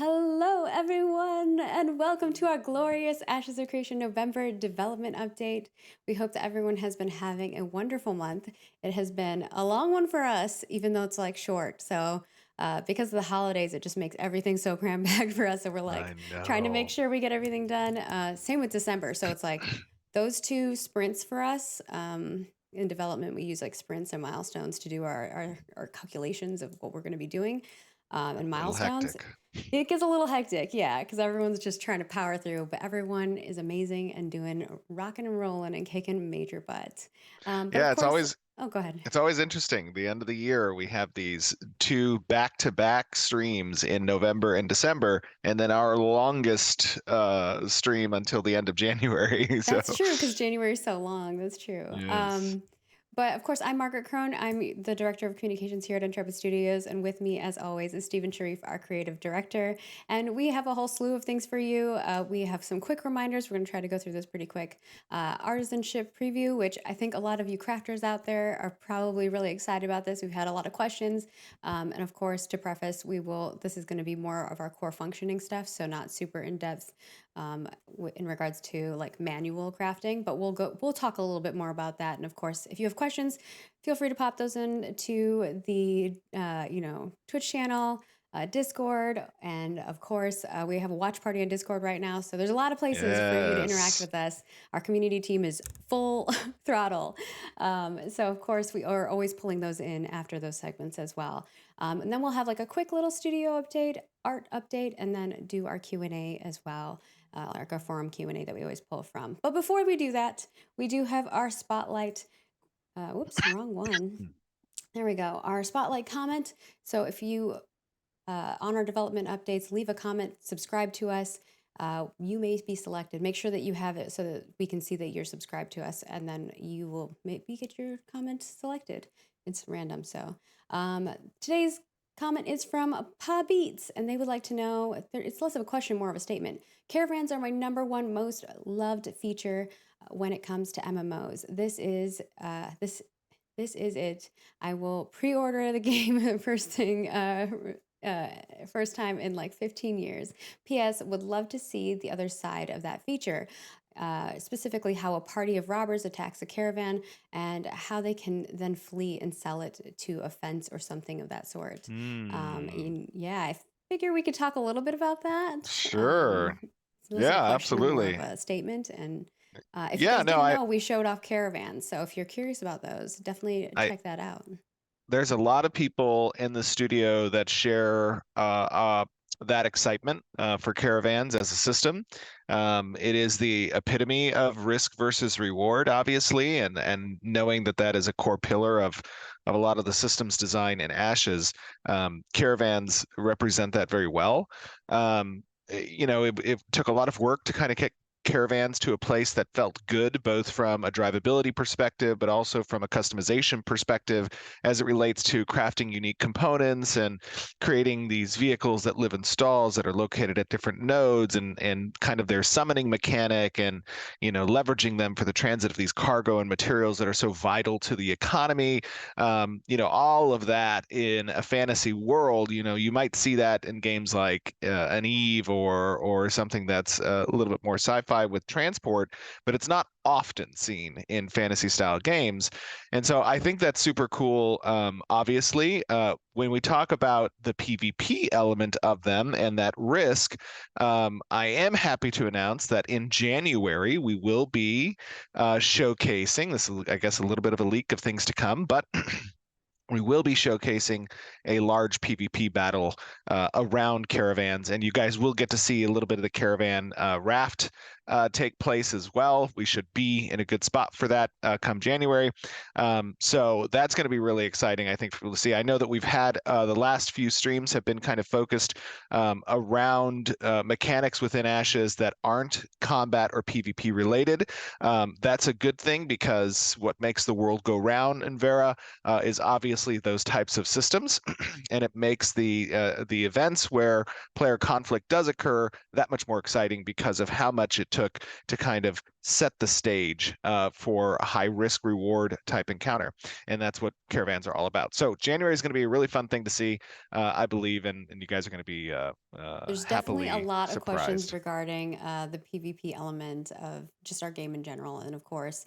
Hello, everyone, and welcome to our glorious Ashes of Creation November development update. We hope that everyone has been having a wonderful month. It has been a long one for us, even though it's like short. So, because of the holidays, it just makes everything so cram packed for us. So, we're like I trying to make know. sure we get everything done. Same with December. So, it's like those two sprints for us. In development, we use like sprints and milestones to do our calculations of what we're going to be doing and A little milestones. hectic. It gets a little hectic, yeah, because everyone's just trying to power through, but everyone is amazing and doing rocking and rolling and kicking major butt. But of Yeah, course, oh, go ahead. it's always interesting. The end of the year, we have these two back-to-back streams in November and December, and then our longest stream until the end of January. So, That's true because January is so long. That's true. yes. But of course, I'm Margaret Crone. I'm the Director of Communications here at Intrepid Studios. And with me, as always, is Stephen Sharif, our Creative Director. And we have a whole slew of things for you. We have some quick reminders. We're going to try to go through this pretty quick. Artisanship Preview, which I think a lot of you crafters out there are probably really excited about this. We've had a lot of questions. And of course, to preface, this is going to be more of our core functioning stuff, so not super in-depth in regards to like manual crafting, but we'll talk a little bit more about that. And of course, if you have questions, feel free to pop those into the Twitch channel, Discord, and of course, we have a watch party on Discord right now. So there's a lot of places for you to interact Yes. with us. Our community team is full throttle. So of course, we are always pulling those in after those segments as well. And then we'll have like a quick little studio update, art update, and then do our Q&A as well. Like our forum Q&A that we always pull from. But before we do that, we do have our spotlight. Whoops, wrong one. There we go. Our spotlight comment. So if you on our development updates, leave a comment, subscribe to us. You may be selected. Make sure that you have it so that we can see that you're subscribed to us, and then you will maybe get your comment selected. It's random. So today's comment is from Pa Beats, and they would like to know, it's less of a question, more of a statement. Caravans are my number one most loved feature when it comes to MMOs. This is it. I will pre-order the game the first time in like 15 years. P.S. Would love to see the other side of that feature. Specifically, how a party of robbers attacks a caravan and how they can then flee and sell it to a fence or something of that sort. Hmm. Yeah, I figure we could talk a little bit about that. Sure. It's less of a Yeah, question and more of absolutely. a statement. And if you Yeah, guys no, didn't know, we showed off caravans. So if you're curious about those, definitely I check that out. there's a lot of people in the studio that share that excitement for caravans as a system. It is the epitome of risk versus reward, obviously, and knowing that that is a core pillar of a lot of the systems design in Ashes, caravans represent that very well. It took a lot of work to kind of get caravans to a place that felt good, both from a drivability perspective, but also from a customization perspective as it relates to crafting unique components and creating these vehicles that live in stalls that are located at different nodes and kind of their summoning mechanic and, leveraging them for the transit of these cargo and materials that are so vital to the economy. All of that in a fantasy world, you might see that in games like an Eve or something that's a little bit more sci-fi with transport, but it's not often seen in fantasy style games. And so I think that's super cool. Obviously, when we talk about the PvP element of them and that risk, I am happy to announce that in January we will be showcasing this is, I guess, a little bit of a leak of things to come, but we will be showcasing a large PvP battle around caravans, and you guys will get to see a little bit of the caravan raft take place as well. We should be in a good spot for that come January. So that's going to be really exciting, I think, for people to see. I know that we've had the last few streams have been kind of focused around mechanics within Ashes that aren't combat or PvP related. That's a good thing because what makes the world go round in Vera is obviously those types of systems, and it makes the events where player conflict does occur that much more exciting because of how much it took took to kind of set the stage for a high risk reward type encounter. And that's what caravans are all about. So January is going to be a really fun thing to see, I believe, and you guys are going to be There's definitely a happily lot of questions surprised. regarding the PvP element of just our game in general. And of course,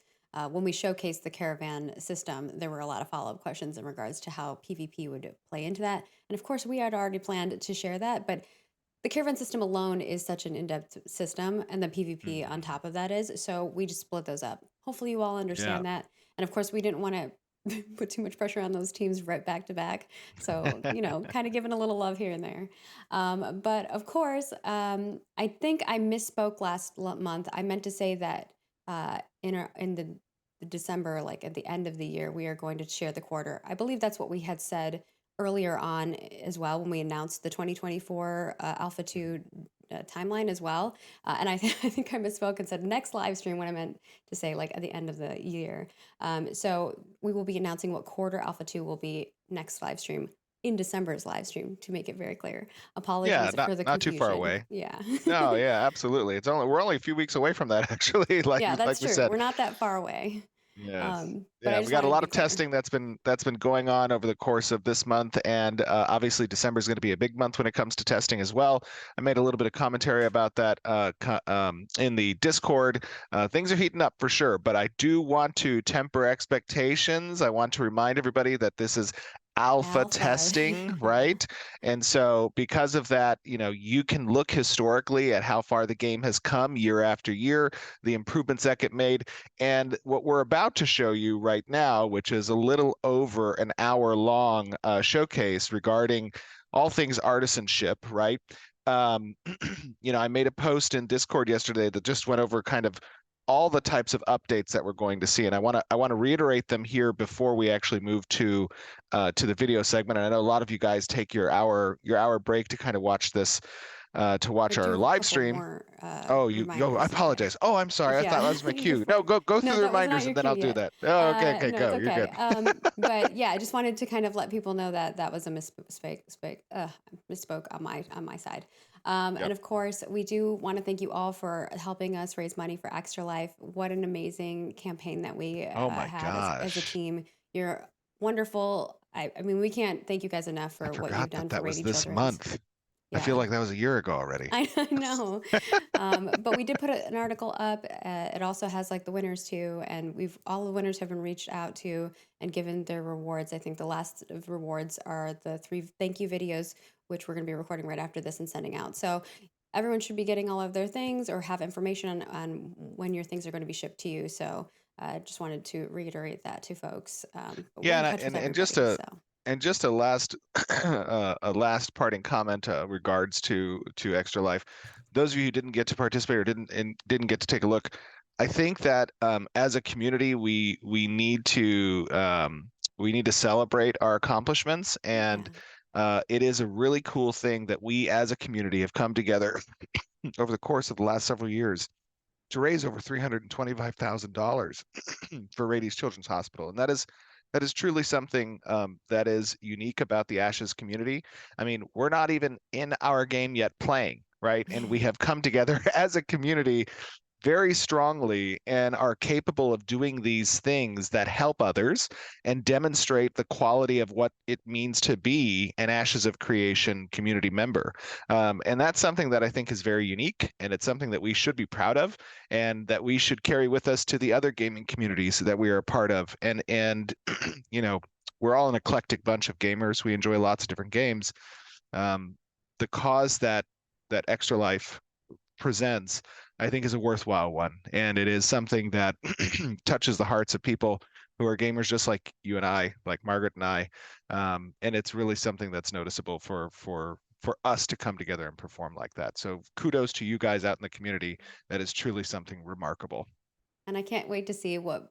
when we showcased the caravan system, there were a lot of follow-up questions in regards to how PvP would play into that. And of course, we had already planned to share that, but the caravan system alone is such an in-depth system, and the PvP on Mhm. top of that is. So we just split those up. Hopefully, you all Yeah. understand that. And of course, we didn't want to put too much pressure on those teams right back to back. So, kind of giving a little love here and there. But of course, I think I misspoke last month. I meant to say that in the December, like at the end of the year, we are going to share the quarter. I believe that's what we had said earlier on as well when we announced the 2024 Alpha 2 timeline as well. And I think I misspoke and said next live stream when I meant to say like at the end of the year. So we will be announcing what quarter Alpha 2 will be next live stream in December's live stream to make it very clear. Yeah, Apologies not for the not too far confusion. away. Yeah. No, yeah, absolutely. We're only a few weeks away from that actually, Yeah, like that's we true. said. We're not that far away. Yes. But Yeah, I we just got a wanted to lot be of clear. testing that's been going on over the course of this month, and obviously December is going to be a big month when it comes to testing as well. I made a little bit of commentary about that in the Discord. Things are heating up for sure, but I do want to temper expectations. I want to remind everybody that this is alpha Alpha. testing, Yeah. right? And so because of that, you can look historically at how far the game has come year after year, the improvements that get made. And what we're about to show you right now, which is a little over an hour long showcase regarding all things artisanship, right? Um, I made a post in Discord yesterday that just went over kind of all the types of updates that we're going to see, and I want to reiterate them here before we actually move to the video segment. And I know a lot of you guys take your hour break to kind of watch this to I watch do our have a live couple stream. more Oh, I reminders. Okay. apologize. Oh, I'm sorry. I Yeah, thought that was my cue. just No, go through no, the that was not reminders your and then cue I'll do yet. that. Oh, okay, okay, No, it's go. You're okay. good. But yeah, I just wanted to kind of let people know that that was a misspoke on my side. And Yep. of course, we do want to thank you all for helping us raise money for Extra Life. What an amazing campaign that we Oh my had as a gosh. team. You're wonderful. I mean, we can't thank you guys enough I for what you've forgot done that for that was Rating this Children's. month. I feel Yeah. like that was a year ago already. I know. But we did put an article up. It also has like the winners too, and all the winners have been reached out to and given their rewards. I think the last of rewards are the 3 thank you videos, which we're going to be recording right after this and sending out. So everyone should be getting all of their things or have information on when your things are going to be shipped to you. So I just wanted to reiterate that to folks. But we're Yeah, in and touch with and just everybody. a So and just a last a last parting comment regards to Extra Life. Those of you who didn't get to participate or didn't get to take a look, I think that as a community we need to celebrate our accomplishments, and yeah. it is a really cool thing that we as a community have come together over the course of the last several years to raise over $325,000 for Rady's Children's Hospital, and that is truly something that is unique about the Ashes community. I mean, we're not even in our game yet playing, right? And we have come together as a community very strongly and are capable of doing these things that help others and demonstrate the quality of what it means to be an Ashes of Creation community member. And that's something that I think is very unique, and it's something that we should be proud of, and that we should carry with us to the other gaming communities that we are a part of. And you know, we're all an eclectic bunch of gamers. We enjoy lots of different games. The cause that Extra Life presents, I think, is a worthwhile one. And it is something that touches the hearts of people who are gamers just like you and I, like Margaret and I. And it's really something that's noticeable for us to come together and perform like that. So kudos to you guys out in the community. That is truly something remarkable. And I can't wait to see what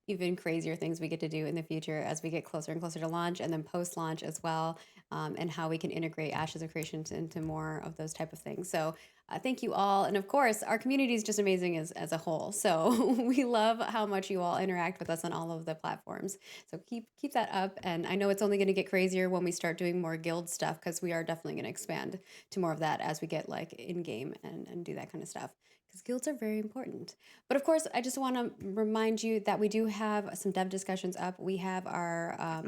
even crazier things we get to do in the future as we get closer and closer to launch and then post launch as well. and how we can integrate Ashes of Creations into more of those type of things. So thank you all. And of course, our community is just amazing as a whole. So we love how much you all interact with us on all of the platforms. So keep that up. And I know it's only going to get crazier when we start doing more guild stuff, because we are definitely going to expand to more of that as we get like in game and do that kind of stuff, because guilds are very important. But of course, I just want to remind you that we do have some dev discussions up. We have our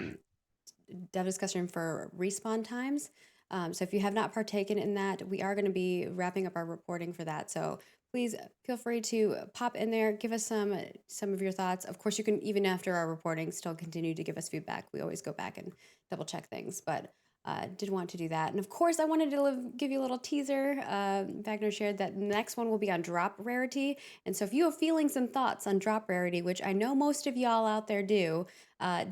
dev discussion for respawn times. So if you have not partaken in that, we are going to be wrapping up our reporting for that. So please feel free to pop in there, give us some of your thoughts. Of course, you can, even after our reporting, still continue to give us feedback. We always go back and double check things, but did want to do that. And of course, I wanted to give you a little teaser. Wagner shared that the next one will be on drop rarity. And so if you have feelings and thoughts on drop rarity, which I know most of y'all out there do,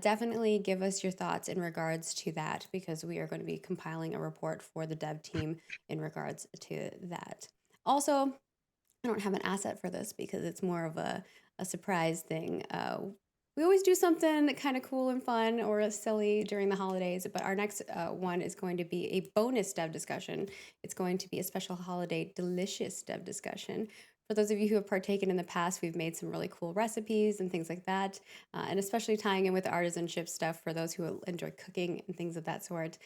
definitely give us your thoughts in regards to that, because we are going to be compiling a report for the dev team in regards to that. Also, I don't have an asset for this because it's more of a surprise thing. We always do something kind of cool and fun or silly during the holidays, but our next one is going to be a bonus dev discussion. It's going to be a special holiday delicious dev discussion. For those of you who have partaken in the past, we've made some really cool recipes and things like that, and especially tying in with the artisanship stuff for those who enjoy cooking and things of that sort.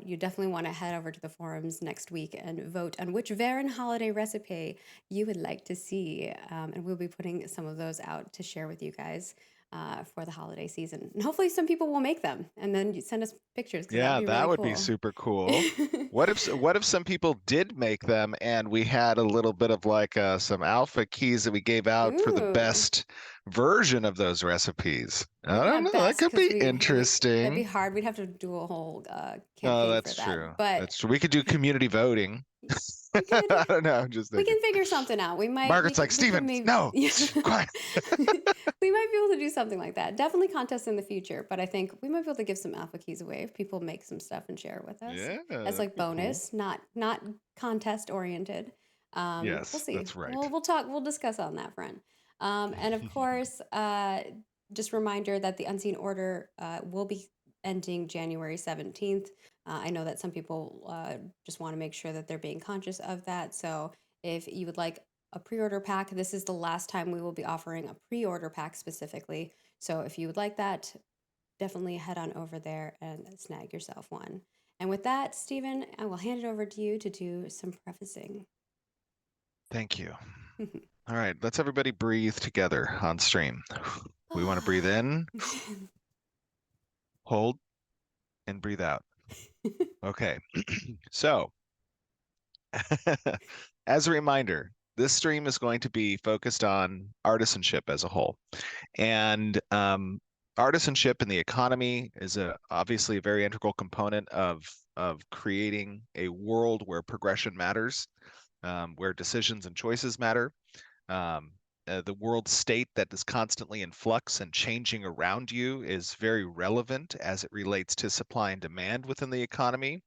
You definitely want to head over to the forums next week and vote on which Varen holiday recipe you would like to see. And we'll be putting some of those out to share with you guys for the holiday season. And hopefully some people will make them and then you send us pictures, because that'd Yeah, be that really would be cool. super cool. What if some people did make them and we had a little bit of like some alpha keys that we gave out for the Ooh. best version of those recipes? Maybe I don't not know. That best, could because be we that'd be interesting. hard. We'd have to do a whole Oh, campaign for that's that. true. But That's true. We could do community voting. we could I don't know. I'm just we thinking. can figure something out. Margaret's like, We can Steven, maybe no, yeah. quiet. We might be able to do something like that. Definitely contests in the future, but I think we might be able to give some alpha keys away if people make some stuff and share with us Yeah, as that'd like be cool. bonus, not contest oriented. We'll Yes, see. that's right. We'll discuss on that front. And of course, just reminder that the Unseen Order will be ending January 17th. I know that some people just want to make sure that they're being conscious of that. So if you would like a pre-order pack, this is the last time we will be offering a pre-order pack specifically. So if you would like that, definitely head on over there and snag yourself one. And with that, Stephen, I will hand it over to you to do some prefacing. Thank you. All right, let's everybody breathe together on stream. We want to breathe in, hold, and breathe out. Okay, so as a reminder, this stream is going to be focused on artisanship as a whole. And artisanship in the economy is obviously a very integral component of creating a world where progression matters, where decisions and choices matter. The world state that is constantly in flux and changing around you is very relevant as it relates to supply and demand within the economy.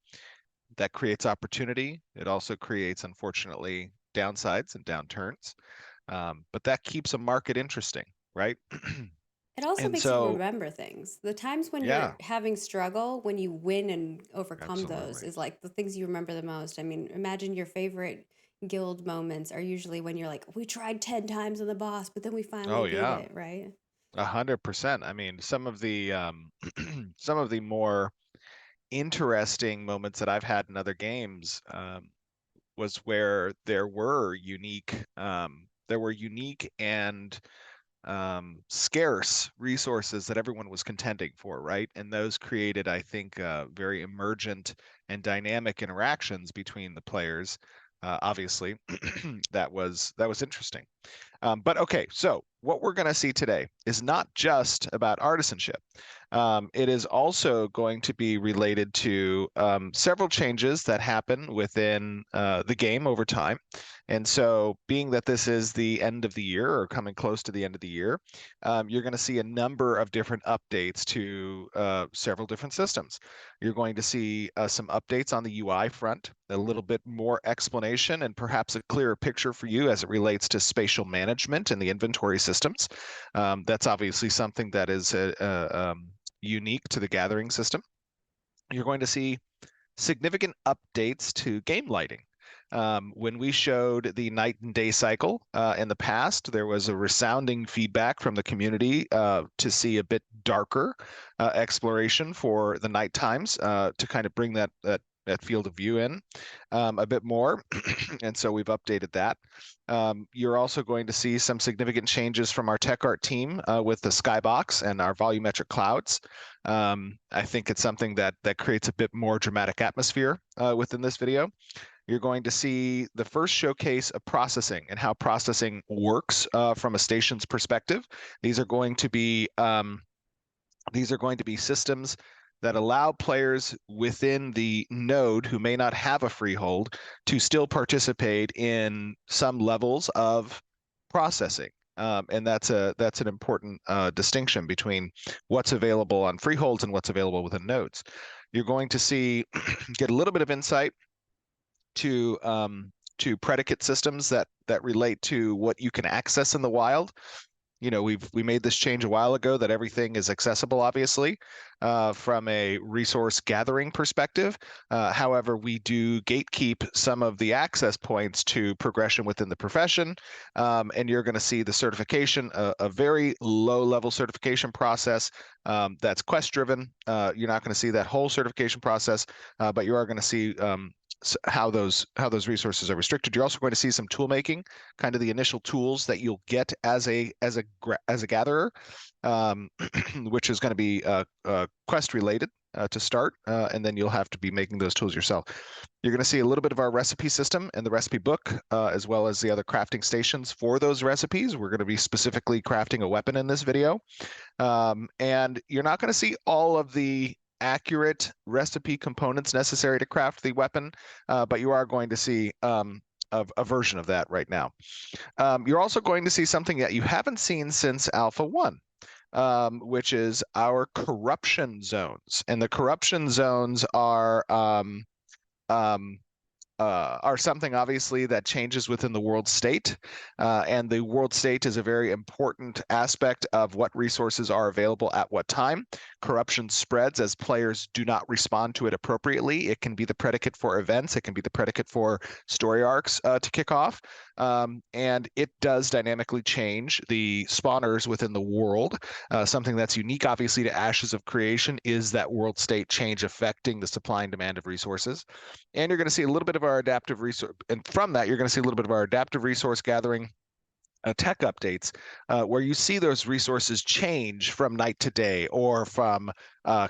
That creates opportunity. It also creates, unfortunately, downsides and downturns. But that keeps a market interesting, right? It also And makes you so, remember things. The times when you're yeah, having struggle, when you win and overcome those, absolutely. is like the things you remember the most. I mean, imagine your favorite guild moments are usually when you're like, we tried 10 times on the boss, but then we finally Oh did yeah, it, right? 100%. I mean, some of the some of the more interesting moments that I've had in other games was where there were unique and scarce resources that everyone was contending for, right? And those created, I think, very emergent and dynamic interactions between the players. Obviously, that was interesting. But okay, so what we're going to see today is not just about artisanship. It is also going to be related to several changes that happen within the game over time. And so, being that this is the end of the year or coming close to the end of the year, you're going to see a number of different updates to several different systems. You're going to see some updates on the UI front, a little bit more explanation, and perhaps a clearer picture for you as it relates to spatial management and the inventory systems. That's obviously something that is unique to the gathering system. you're going to see significant updates to game lighting. When we showed the night and day cycle in the past, there was a resounding feedback from the community to see a bit darker exploration for the night times to kind of bring that field of view in a bit more. And so we've updated that. You're also going to see some significant changes from our tech art team with the skybox and our volumetric clouds. I think it's something that creates a bit more dramatic atmosphere within this video. You're going to see the first showcase of processing and how processing works from a station's perspective. These are going to be systems that allow players within the node who may not have a freehold to still participate in some levels of processing. And that's an important distinction between what's available on freeholds and what's available within nodes. You're going to see get a little bit of insight to predicate systems that relate to what you can access in the wild. You know, we made this change a while ago that everything is accessible, obviously, from a resource gathering perspective. However, we do gatekeep some of the access points to progression within the profession, and you're going to see the certification, a very low-level certification process that's quest-driven. You're not going to see that whole certification process, but you are going to see how those resources are restricted. You're also going to see some tool making, kind of the initial tools that you'll get as a gatherer, which is going to be quest related to start, and then you'll have to be making those tools yourself. You're going to see a little bit of our recipe system and the recipe book, as well as the other crafting stations for those recipes. We're going to be specifically crafting a weapon in this video, and you're not going to see all of the accurate recipe components necessary to craft the weapon, but you are going to see a version of that right now. You're also going to see something that you haven't seen since Alpha 1, which is our corruption zones. And the corruption zones are something obviously that changes within the world state, and the world state is a very important aspect of what resources are available at what time. Corruption spreads as players do not respond to it appropriately. It can be the predicate for events, it can be the predicate for story arcs to kick off, and it does dynamically change the spawners within the world. Something that's unique obviously to Ashes of Creation is that world state change affecting the supply and demand of resources. And you're going to see a little bit of our adaptive resource, and from that, you're going to see a little bit of our adaptive resource gathering tech updates, where you see those resources change from night to day or from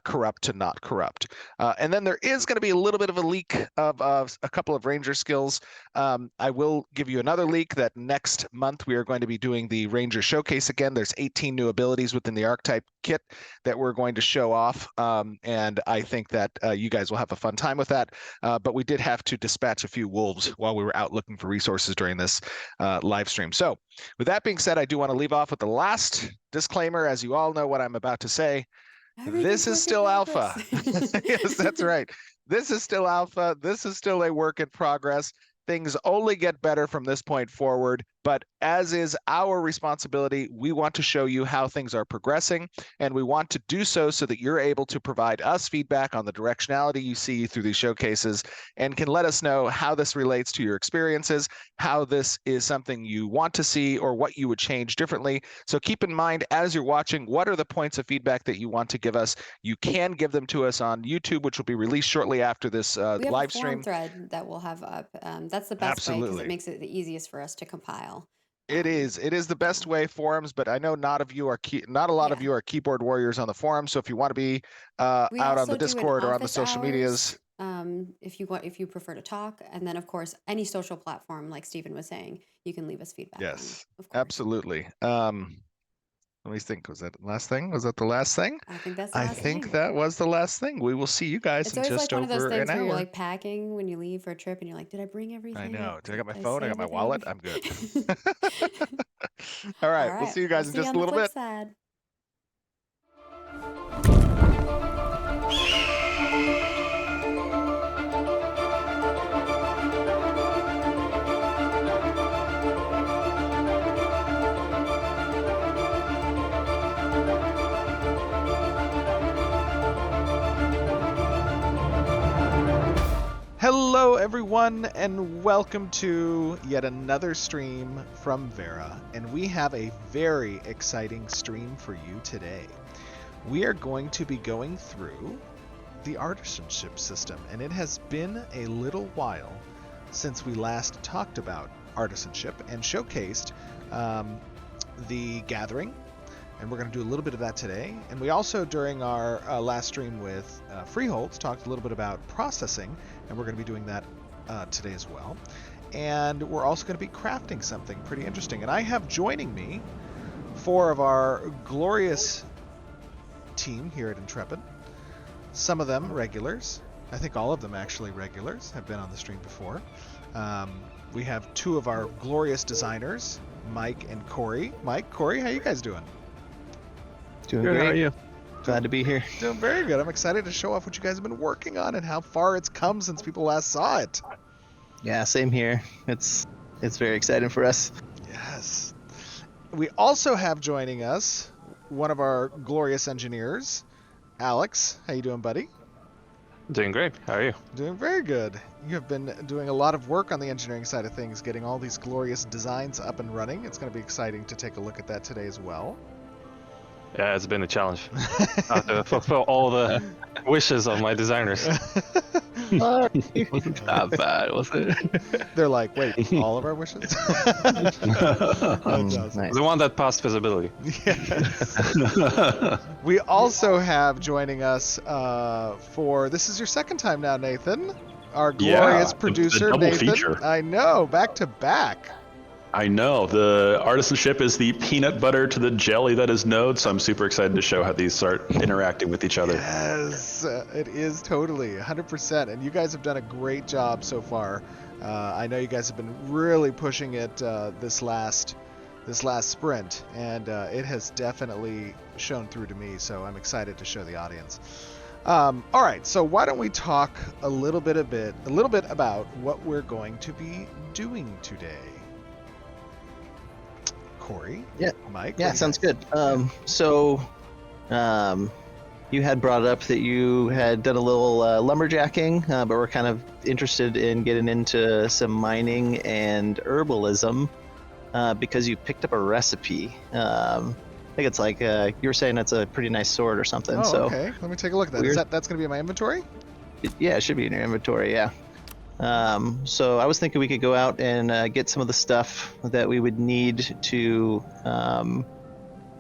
corrupt to not corrupt. And then there is going to be a little bit of a leak of a couple of ranger skills. I will give you another leak that next month we are going to be doing the ranger showcase again. There's 18 new abilities within the archetype kit that we're going to show off, and I think that you guys will have a fun time with that. But we did have to dispatch a few wolves while we were out looking for resources during this live stream. So with that being said, I do want to leave off with the last disclaimer. As you all know what I'm about to say, this is still alpha. Yes, that's right. This is still alpha. This is still a work in progress. Things only get better from this point forward, but as is our responsibility, we want to show you how things are progressing, and we want to do so that you're able to provide us feedback on the directionality you see through these showcases, and can let us know how this relates to your experiences, how this is something you want to see, or what you would change differently. So keep in mind, as you're watching, what are the points of feedback that you want to give us? You can give them to us on YouTube, which will be released shortly after this We have live a forum stream. thread that we'll have up. That's the best way because it makes it the easiest for us to compile. It is the best way, forums, but I know not a lot of you are keyboard warriors on the forum. So if you want to be out on the Discord or on the social medias, if you prefer to talk, and then of course any social platform, like Stephen was saying, you can leave us feedback. Yes, on, of course. absolutely. Let me think. Was that the last thing? Was that the last thing? I think that's the last thing. I think that was the last thing. We will see you guys in just over an hour. It's always like one of those things where you're like packing when you leave for a trip and you're like, did I bring everything? I know. Did I got my phone? I got my wallet. I'm good. All right. We'll see you guys in just a little bit. Side. Hello, everyone, and welcome to yet another stream from Vera. And we have a very exciting stream for you today. We are going to be going through the Artisanship System, and it has been a little while since we last talked about artisanship and showcased the gathering, and we're going to do a little bit of that today. And we also, during our last stream with Freeholds, talked a little bit about processing, and we're going to be doing that today as well. And we're also going to be crafting something pretty interesting. And I have joining me 4 of our glorious team here at Intrepid. Some of them regulars. I think all of them actually regulars, have been on the stream before. We have 2 of our glorious designers, Mike and Corey. Mike, Corey, how you guys doing? Doing Good, great. how are you? Glad to be here. Doing very good. I'm excited to show off what you guys have been working on and how far it's come since people last saw it. Yeah, same here. It's very exciting for us. Yes. We also have joining us one of our glorious engineers, Alex. How you doing, buddy? Doing great. How are you? Doing very good. You have been doing a lot of work on the engineering side of things, getting all these glorious designs up and running. It's going to be exciting to take a look at that today as well. Yeah, it's been a challenge. I have to fulfill all the wishes of my designers. Wasn't that bad, was it? They're like, wait, all of our wishes? That's awesome. Nice. The one that passed visibility. Yes. We also have joining us for, this is your second time now, Nathan. Our glorious the producer, double Nathan. feature. I know, back to back. I know. The artisanship is the peanut butter to the jelly that is Node, so I'm super excited to show how these start interacting with each other. Yes, it is totally 100%. And you guys have done a great job so far. I know you guys have been really pushing it this last sprint, and it has definitely shown through to me. So I'm excited to show the audience. All right, so why don't we talk a little bit about what we're going to be doing today. Corey? Yeah. Mike? Yeah, sounds good. You had brought up that you had done a little lumberjacking, but we're kind of interested in getting into some mining and herbalism because you picked up a recipe. I think it's like you were saying that's a pretty nice sword or something. Oh, So okay. Let me take a look at that. Weird. That's going to be in my inventory? yeah, it should be in your inventory. Yeah. So I was thinking we could go out and get some of the stuff that we would need to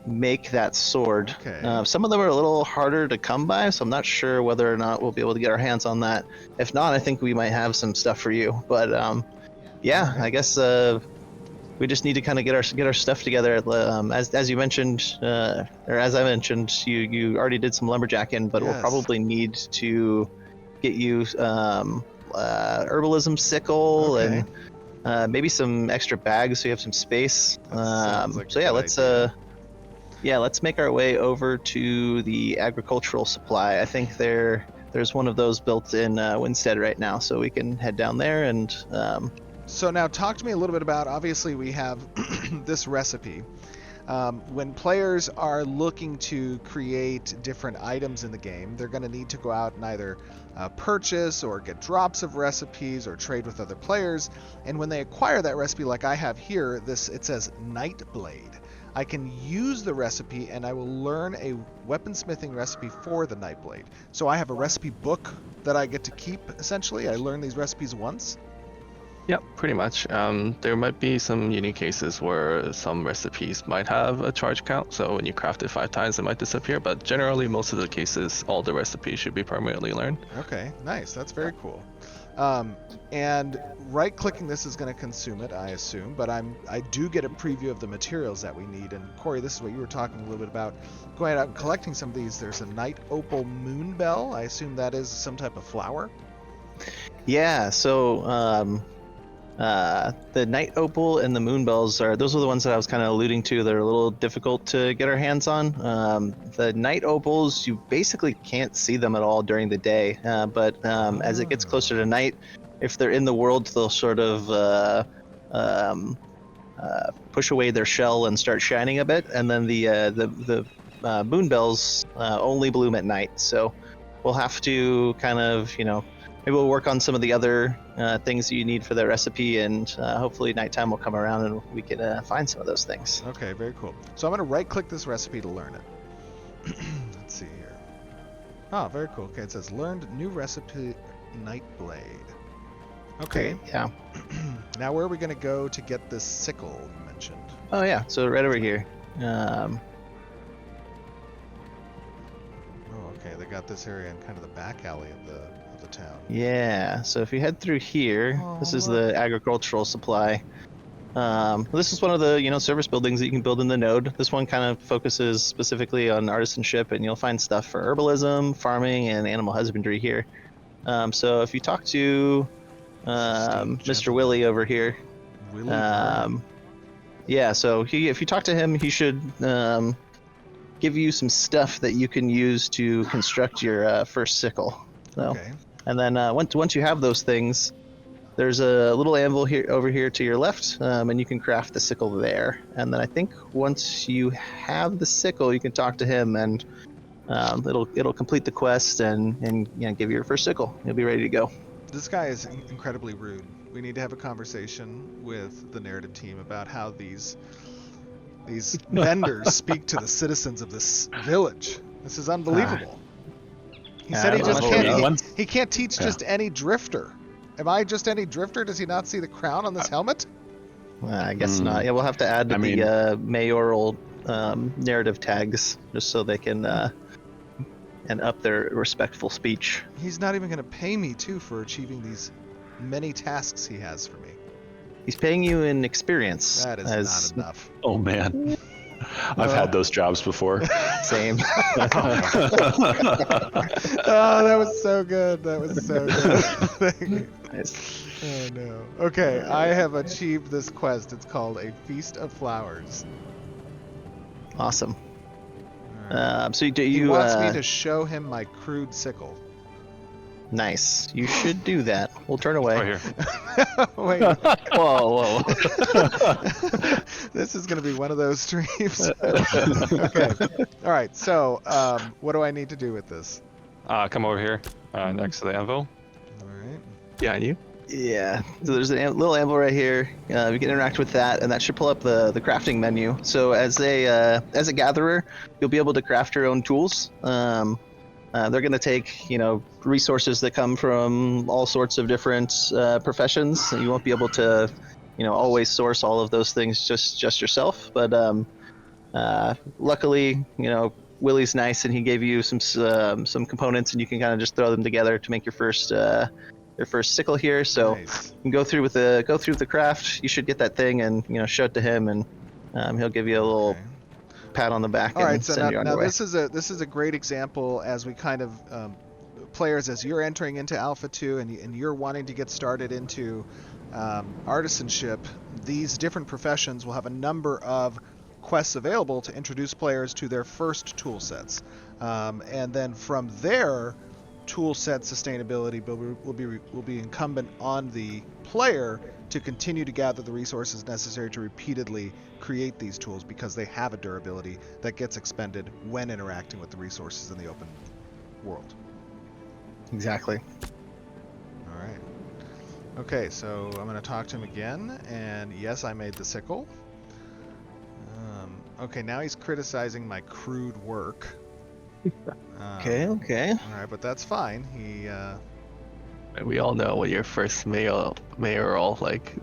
make that sword. Okay. Some of them are a little harder to come by, so I'm not sure whether or not we'll be able to get our hands on that. If not, I think we might have some stuff for you. But yeah, I guess we just need to kind of get our stuff together. As you mentioned, or as I mentioned, you already did some lumberjacking, but we'll Yes. probably need to get you herbalism sickle Okay. and maybe some extra bags so you have some space. sounds like a So yeah, good let's make our way over to the agricultural supply. I think there's one of those built in Winstead right now, so we can head down there and So now talk to me a little bit about, obviously we have this recipe. When players are looking to create different items in the game, they're going to need to go out and either purchase or get drops of recipes or trade with other players. And when they acquire that recipe, like I have here, it says Nightblade. I can use the recipe and I will learn a weaponsmithing recipe for the Nightblade. So I have a recipe book that I get to keep, essentially. I learn these recipes once. Yep, pretty much. There might be some unique cases where some recipes might have a charge count, so when you craft it 5 times, it might disappear, but generally, most of the cases, all the recipes should be permanently learned. Okay, nice. That's very cool. And right-clicking this is going to consume it, I assume, but I do get a preview of the materials that we need. And Corey, this is what you were talking a little bit about, going out and collecting some of these. There's a night opal moon bell. I assume that is some type of flower. yeah. So the night opal and the moon bells those are the ones that I was kind of alluding to. They're a little difficult to get our hands on. The night opals, you basically can't see them at all during the day, but as it gets closer to night, if they're in the world, they'll sort of push away their shell and start shining a bit, and then the moon bells only bloom at night. So we'll have to kind of maybe we'll work on some of the other things that you need for the recipe, and hopefully nighttime will come around and we can find some of those things. Okay, very cool. So I'm going to right-click this recipe to learn it. Let's see here. Oh, very cool. Okay, it says learned new recipe, Nightblade. Okay. Yeah. Now where are we going to go to get this sickle you mentioned? Oh yeah. So right over here. Oh, okay. They got this area in kind of the back alley of the town. Yeah. So if you head through here, this is look. the agricultural supply. This is one of the service buildings that you can build in the node. This one kind of focuses specifically on artisanship, and you'll find stuff for herbalism, farming, and animal husbandry here. So if you talk to Mr. Willie over here, Willie yeah, so if you talk to him, he should give you some stuff that you can use to construct your first sickle. So, Okay. and then once you have those things, there's a little anvil here over here to your left, and you can craft the sickle there. And then I think once you have the sickle, you can talk to him, and it'll complete the quest and give you your first sickle. You'll be ready to go. This guy is incredibly rude. We need to have a conversation with the narrative team about how these vendors speak to the citizens of this village. This is unbelievable. He said he just he can't teach just any drifter. Am I just any drifter? Does he not see the crown on this helmet? I guess not. Yeah, we'll have to add to the mayoral narrative tags just so they can and up their respectful speech. He's not even going to pay me too for achieving these many tasks he has for me. He's paying you in experience. That is not enough. Oh man, I've had those jobs before. Same. Oh, that was so good. That was so good. Nice. Oh no. Okay, I have achieved this quest. It's called A Feast of Flowers. Awesome. Alright. So He wants me to show him my crude sickle. Nice. You should do that. We'll turn away. Right here. Wait. Whoa. This is going to be one of those streams. Okay. All right. So, what do I need to do with this? Come over here, next to the anvil. All right. Yeah, you. Yeah. So there's a little anvil right here. You can interact with that, and that should pull up the crafting menu. So as a gatherer, you'll be able to craft your own tools. They're going to take, resources that come from all sorts of different professions. You won't be able to, always source all of those things just yourself. But luckily, Willie's nice, and he gave you some components, and you can kind of just throw them together to make your first sickle here. So Nice. you can go through the craft. You should get that thing and show it to him, and he'll give you a little. Okay. Pat on the back. All right. And So send you on now your way. this is a great example as we kind of players as you're entering into Alpha 2 and you're wanting to get started into artisanship. These different professions will have a number of quests available to introduce players to their first tool sets, and then from there, tool set sustainability will be incumbent on the player to continue to gather the resources necessary to repeatedly create these tools, because they have a durability that gets expended when interacting with the resources in the open world. Exactly. All right. Okay, so I'm going to talk to him again, and yes, I made the sickle. Okay, now he's criticizing my crude work. Okay. All right, but that's fine. We all know what your first mayoral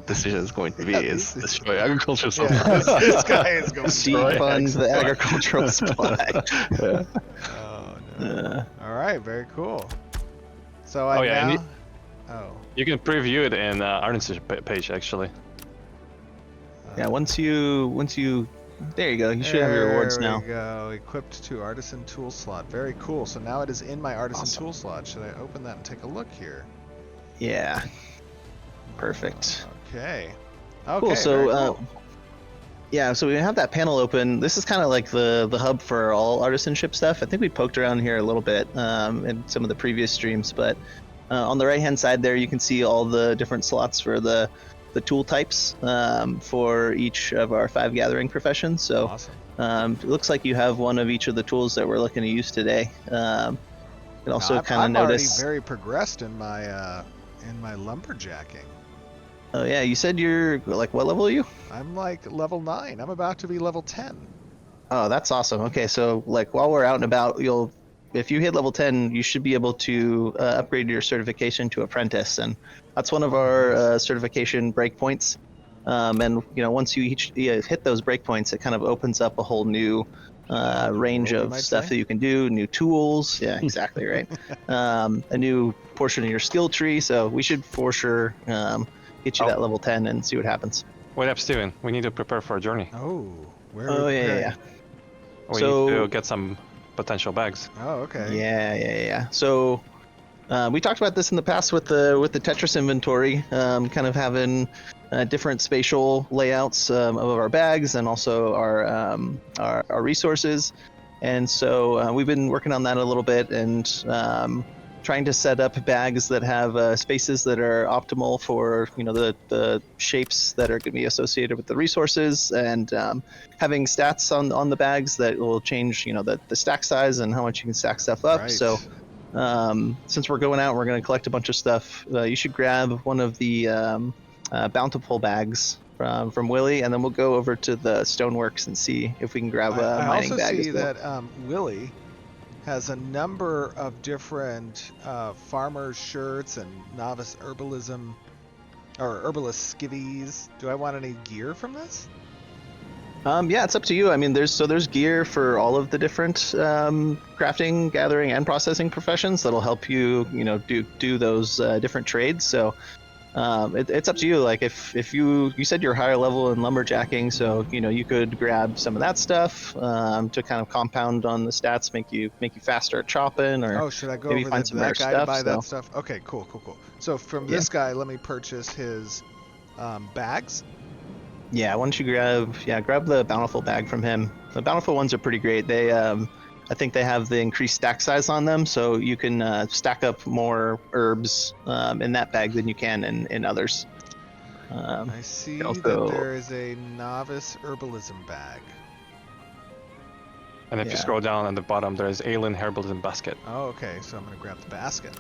decision is going to be is destroy agricultural supply. Yeah, this guy is going to Defund the agricultural supply. Yeah. Oh no! All right, very cool. So I and now. You can preview it in Artisanship page actually. Yeah. Once you, there you go. You should have your rewards now. There we go. Equipped to artisan tool slot. Very cool. So now it is in my artisan tool slot. Should I open that and take a look here? Yeah. Perfect. Okay. Cool. So, very cool. yeah. So we have that panel open. This is kind of like the hub for all artisanship stuff. I think we poked around here a little bit in some of the previous streams, but on the right-hand side there, you can see all the different slots for the tool types for each of our 5 gathering professions. So Awesome. it looks like you have one of each of the tools that we're looking to use today. can also Now, kind of I'm notice. already very progressed in my lumberjacking. Oh yeah, you said you're like, what level are you? I'm like level 9. I'm about to be level 10. Oh, that's awesome. Okay, so like while we're out and about, if you hit level 10, you should be able to upgrade your certification to apprentice, and that's one of our certification breakpoints. And once you hit those breakpoints, it kind of opens up a whole new range world, you of might stuff say? that you can do, new tools. Yeah, exactly right. A new portion of your skill tree. So we should for sure get you Oh. that level 10 and see what happens. Wait up, Steven. We need to prepare for a journey. Oh, where are Oh we yeah, preparing? yeah. We So- need to get some potential bags. Oh, okay. Yeah. So we talked about this in the past with the Tetris inventory, kind of having different spatial layouts of our bags and also our resources. And so we've been working on that a little bit and trying to set up bags that have spaces that are optimal for the shapes that are going to be associated with the resources, and having stats on the bags that will change the stack size and how much you can stack stuff up. Right. So since we're going out, we're going to collect a bunch of stuff. You should grab one of the bountiful bags from Willie, and then we'll go over to the stoneworks and see if we can grab a I mining also bag see as well. that Willie has a number of different farmer shirts and novice herbalism or herbalist skivvies. Do I want any gear from this? Yeah, it's up to you. I mean, there's gear for all of the different crafting, gathering, and processing professions that'll help you, do those different trades. So it's up to you. Like if you said you're higher level in lumberjacking, so you could grab some of that stuff to kind of compound on the stats, make you faster at chopping, or Oh, should I go maybe over find to some that rare guy to stuff, buy that so- stuff? Okay, cool. So from this guy, let me purchase his bags. Yeah, why don't you grab the bountiful bag from him. The bountiful ones are pretty great. They I think they have the increased stack size on them, so you can stack up more herbs in that bag than you can in others. I see also- that there is a novice herbalism bag. And if you Yeah. scroll down at the bottom, there's Alien Herbalism Basket. Oh, okay. So I'm gonna grab the basket.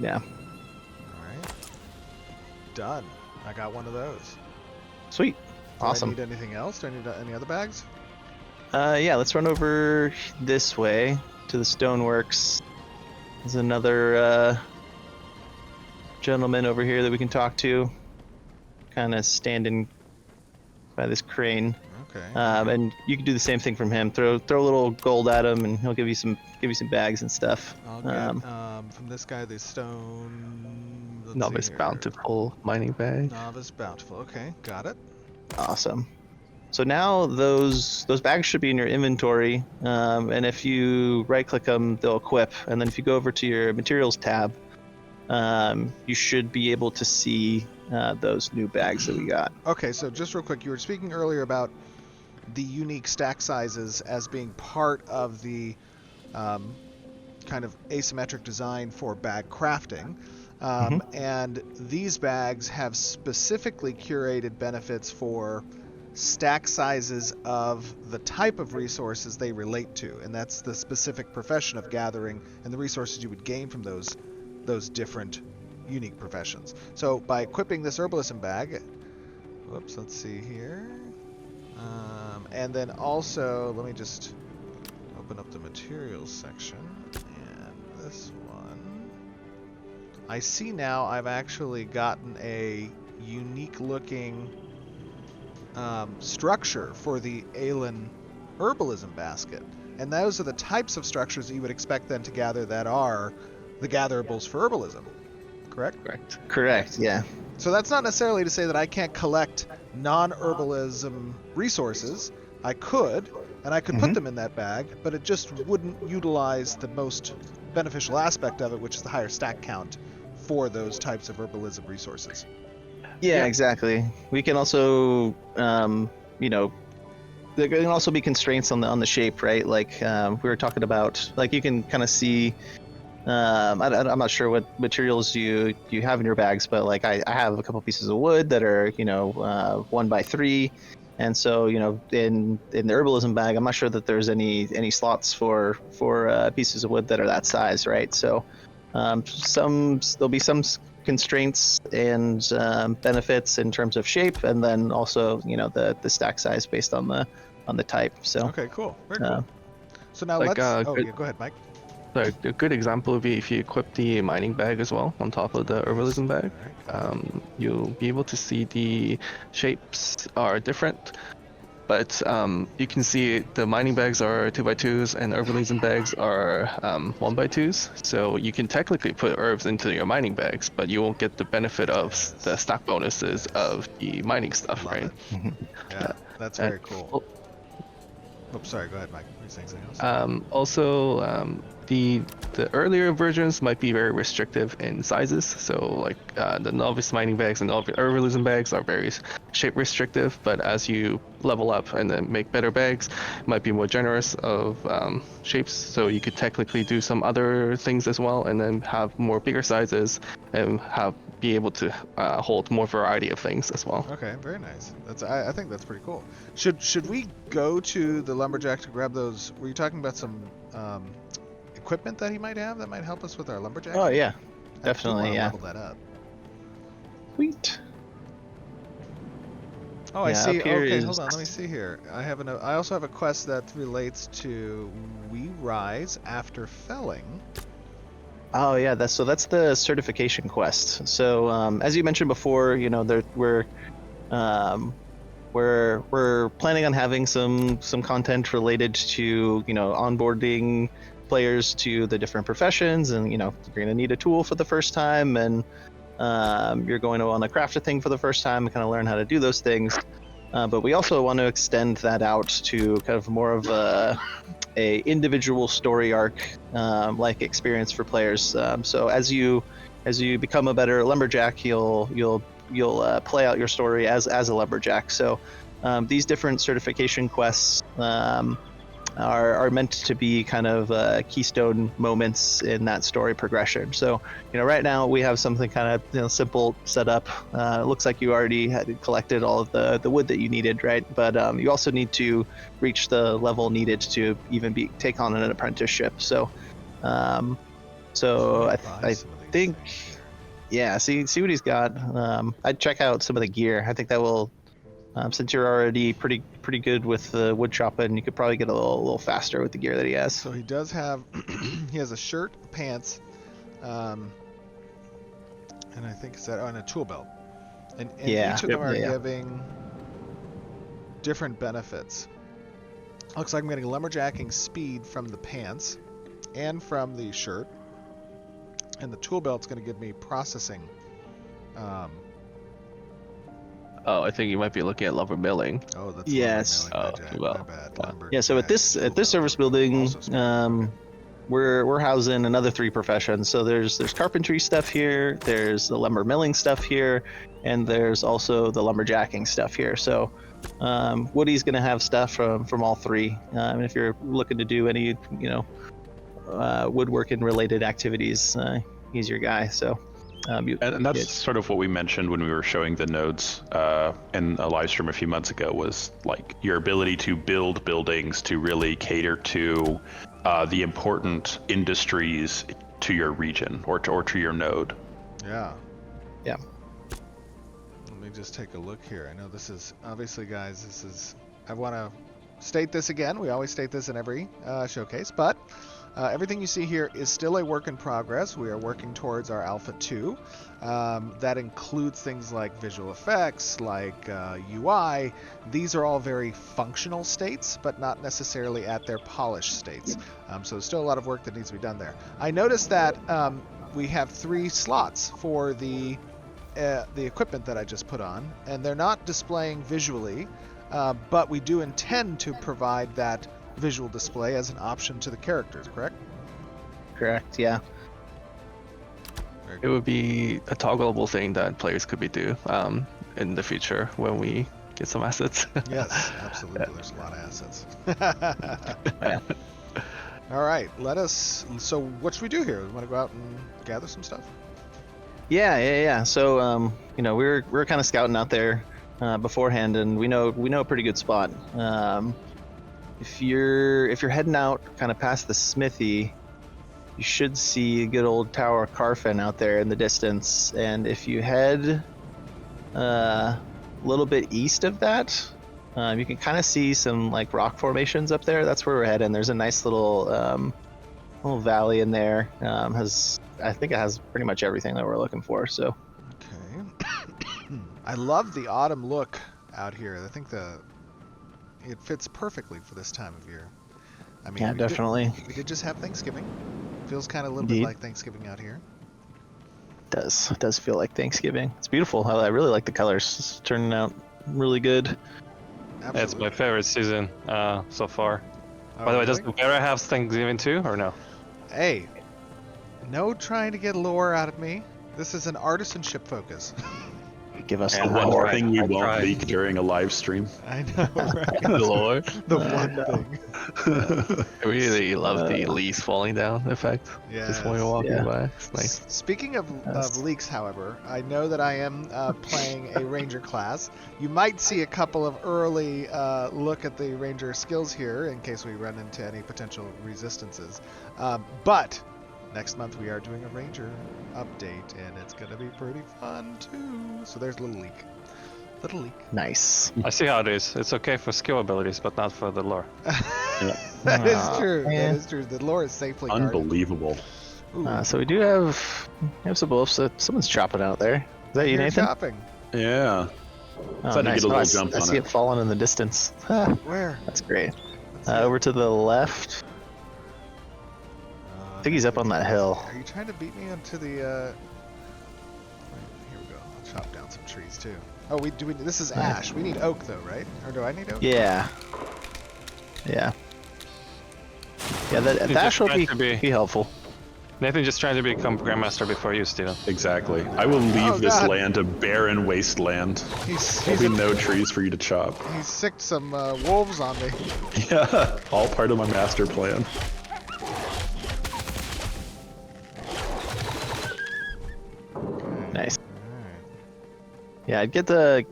Yeah, All right. Done. I got one of those. sweet, Do awesome. I need anything else? Do I need any other bags? Yeah, let's run over this way to the stoneworks. There's another gentleman over here that we can talk to, kind of standing by this crane. Okay. And you can do the same thing from him. Throw a little gold at him, and he'll give you some bags and stuff. I'll get from this guy the stone. Let's see Novice here. bountiful mining bag. Novice bountiful. Okay, got it. Awesome. So now those bags should be in your inventory, and if you right-click them, they'll equip. And then if you go over to your materials tab, you should be able to see those new bags that we got. Okay, so just real quick, you were speaking earlier about the unique stack sizes as being part of the kind of asymmetric design for bag crafting. And these bags have specifically curated benefits for stack sizes of the type of resources they relate to, and that's the specific profession of gathering and the resources you would gain from those different unique professions. So by equipping this herbalism bag, whoops, let's see here, and then also let me just open up the materials section, and this one, I see now I've actually gotten a unique looking structure for the Aelin herbalism basket, and those are the types of structures that you would expect then to gather that are the gatherables for herbalism, correct? Correct. Yeah. So that's not necessarily to say that I can't collect non-herbalism resources. I could, and I could put them in that bag, but it just wouldn't utilize the most beneficial aspect of it, which is the higher stack count for those types of herbalism resources. Yeah, exactly. We can also, there can also be constraints on the shape, right? Like we were talking about, like you can kind of see. I'm not sure what materials you have in your bags, but like I have a couple pieces of wood that are 1 by 3, And so, in the herbalism bag, I'm not sure that there's any slots for pieces of wood that are that size, right? So, there'll be some constraints and benefits in terms of shape, and then also, the stack size based on the type. So, Okay, cool. Very cool. So now Like, let's. good- Yeah, go ahead, Mike. So a good example would be if you equip the mining bag as well on top of the herbalism bag. You'll be able to see the shapes are different, but you can see the mining bags are 2x2s and herbalism bags are 1x2s. So you can technically put herbs into your mining bags, but you won't get the benefit of the stack bonuses of the mining stuff, Love right? it. Yeah, that's very cool. Oops, sorry. Go ahead, Mike. Were you saying something else? Also, the earlier versions might be very restrictive in sizes. So like the novice mining bags and herbalism bags are very shape restrictive. But as you level up and then make better bags, it might be more generous of shapes. So you could technically do some other things as well, and then have more bigger sizes and be able to hold more variety of things as well. Okay, very nice. I think that's pretty cool. Should we go to the lumberjack to grab those? Were you talking about some equipment that he might have that might help us with our lumberjack? Oh yeah, I do definitely, wanna yeah. level that up. Sweet. Oh, I Yeah, see. up here Okay, is- hold on. Let me see here. I also have a quest that relates to we rise after felling. Oh yeah, that's the certification quest. So as you mentioned before, we're planning on having some content related to onboarding players to the different professions, and you're going to need a tool for the first time, and you're going to want to craft a thing for the first time and kind of learn how to do those things. But we also want to extend that out to kind of more of a individual story arc like experience for players. So as you become a better lumberjack, you'll play out your story as a lumberjack. So these different certification quests are meant to be kind of keystone moments in that story progression. So right now we have something kind of simple set up. It looks like you already had collected all of the wood that you needed, right? But you also need to reach the level needed to even take on an apprenticeship. So I Buy some of these think things. yeah, see what he's got. I'd check out some of the gear. I think that will, since you're already pretty good with the wood chopping, you could probably get a little faster with the gear that he has. So he does have. He has a shirt, pants, and I think and a tool belt, and Yeah, each of them are yeah. giving different benefits. Looks like I'm getting lumberjacking speed from the pants and from the shirt, and the tool belt's going to give me processing. Oh, I think you might be looking at lumber milling. Oh, that's Yes. lumber milling, well, my bad. yeah. Lumberjack, So at this tool service belt. building, Also smart. we're housing another 3 professions. So there's carpentry stuff here, there's the lumber milling stuff here, and there's also the lumberjacking stuff here. So Woody's gonna have stuff from all 3. And if you're looking to do any woodworking related activities, he's your guy. So And that's sort of what we mentioned when we were showing the nodes in a live stream a few months ago, was like your ability to build buildings to really cater to the important industries to your region or to your node. Yeah. Yeah. Let me just take a look here. I know this is obviously, guys. I want to state this again. We always state this in every showcase, but everything you see here is still a work in progress. We are working towards our Alpha 2. That includes things like visual effects, like UI. These are all very functional states, but not necessarily at their polished states. So there's still a lot of work that needs to be done there. I noticed that we have 3 slots for the equipment that I just put on, and they're not displaying visually, but we do intend to provide that visual display as an option to the characters, correct? Correct, yeah. Very It good. would be a toggleable thing that players could be do in the future when we get some assets. Yes, absolutely. There's a lot of assets. All right, so what should we do here? We want to go out and gather some stuff? Yeah. So we're kind of scouting out there. beforehand, and we know a pretty good spot. If you're heading out kind of past the smithy, you should see a good old Tower of Carfen out there in the distance. And if you head a little bit east of that, you can kind of see some like rock formations up there. That's where we're heading. There's a nice little valley in there. I think it has pretty much everything that we're looking for. So. Okay. I love the autumn look out here. I think it fits perfectly for this time of year. I mean, Yeah, definitely. We did just have Thanksgiving. Feels kind of a little bit like Thanksgiving out here. It does feel like Thanksgiving. It's beautiful. I really like the colors. It's turning out really good. Absolutely. It's my favorite season so far. Oh, By the way, really? does Vera have Thanksgiving too, or no? Hey, no trying to get lore out of me. This is an artisanship focus. Give us And the one lore. thing we I won't tried. leak during a live stream. I know, right? Lore. The one thing. I really love the leaves falling down effect. Just when you're walking Yeah. by. It's nice. Speaking of Yes. leaks, however, I know that I am playing a ranger class. You might see a couple of early look at the ranger skills here in case we run into any potential resistances. But next month we are doing a ranger update, and it's going to be pretty fun too. So there's a little leak. Little leak. Nice. I see how it is. It's okay for skill abilities, but not for the lore. That is Aw, true. man. That is true. The lore is safely guarded. Unbelievable. Ooh, So we do have some wolves. Someone's chopping out there. Is that you, you're Nathan? chopping. Yeah. Oh, Thought I'd nice. get a little I jump I on see it. it falling in the distance. Ah, Where? that's great. Let's see. Over to the left. I think he's up on that hill. Are you trying to beat me onto the? Here we go. I'll chop down some trees too. Oh, this is ash. We need oak though, right? Or do I need oak? Yeah. Yeah. Yeah, that He's dash just will trying to be helpful. Nathan just trying to become Grandmaster before you, Steven. Exactly. I will leave Oh, this God. land a barren wasteland. He's There'll be no trees for you to chop. he's sicked some wolves on me. Yeah, all part of my master plan. Nice. Alright. Yeah, I'd get a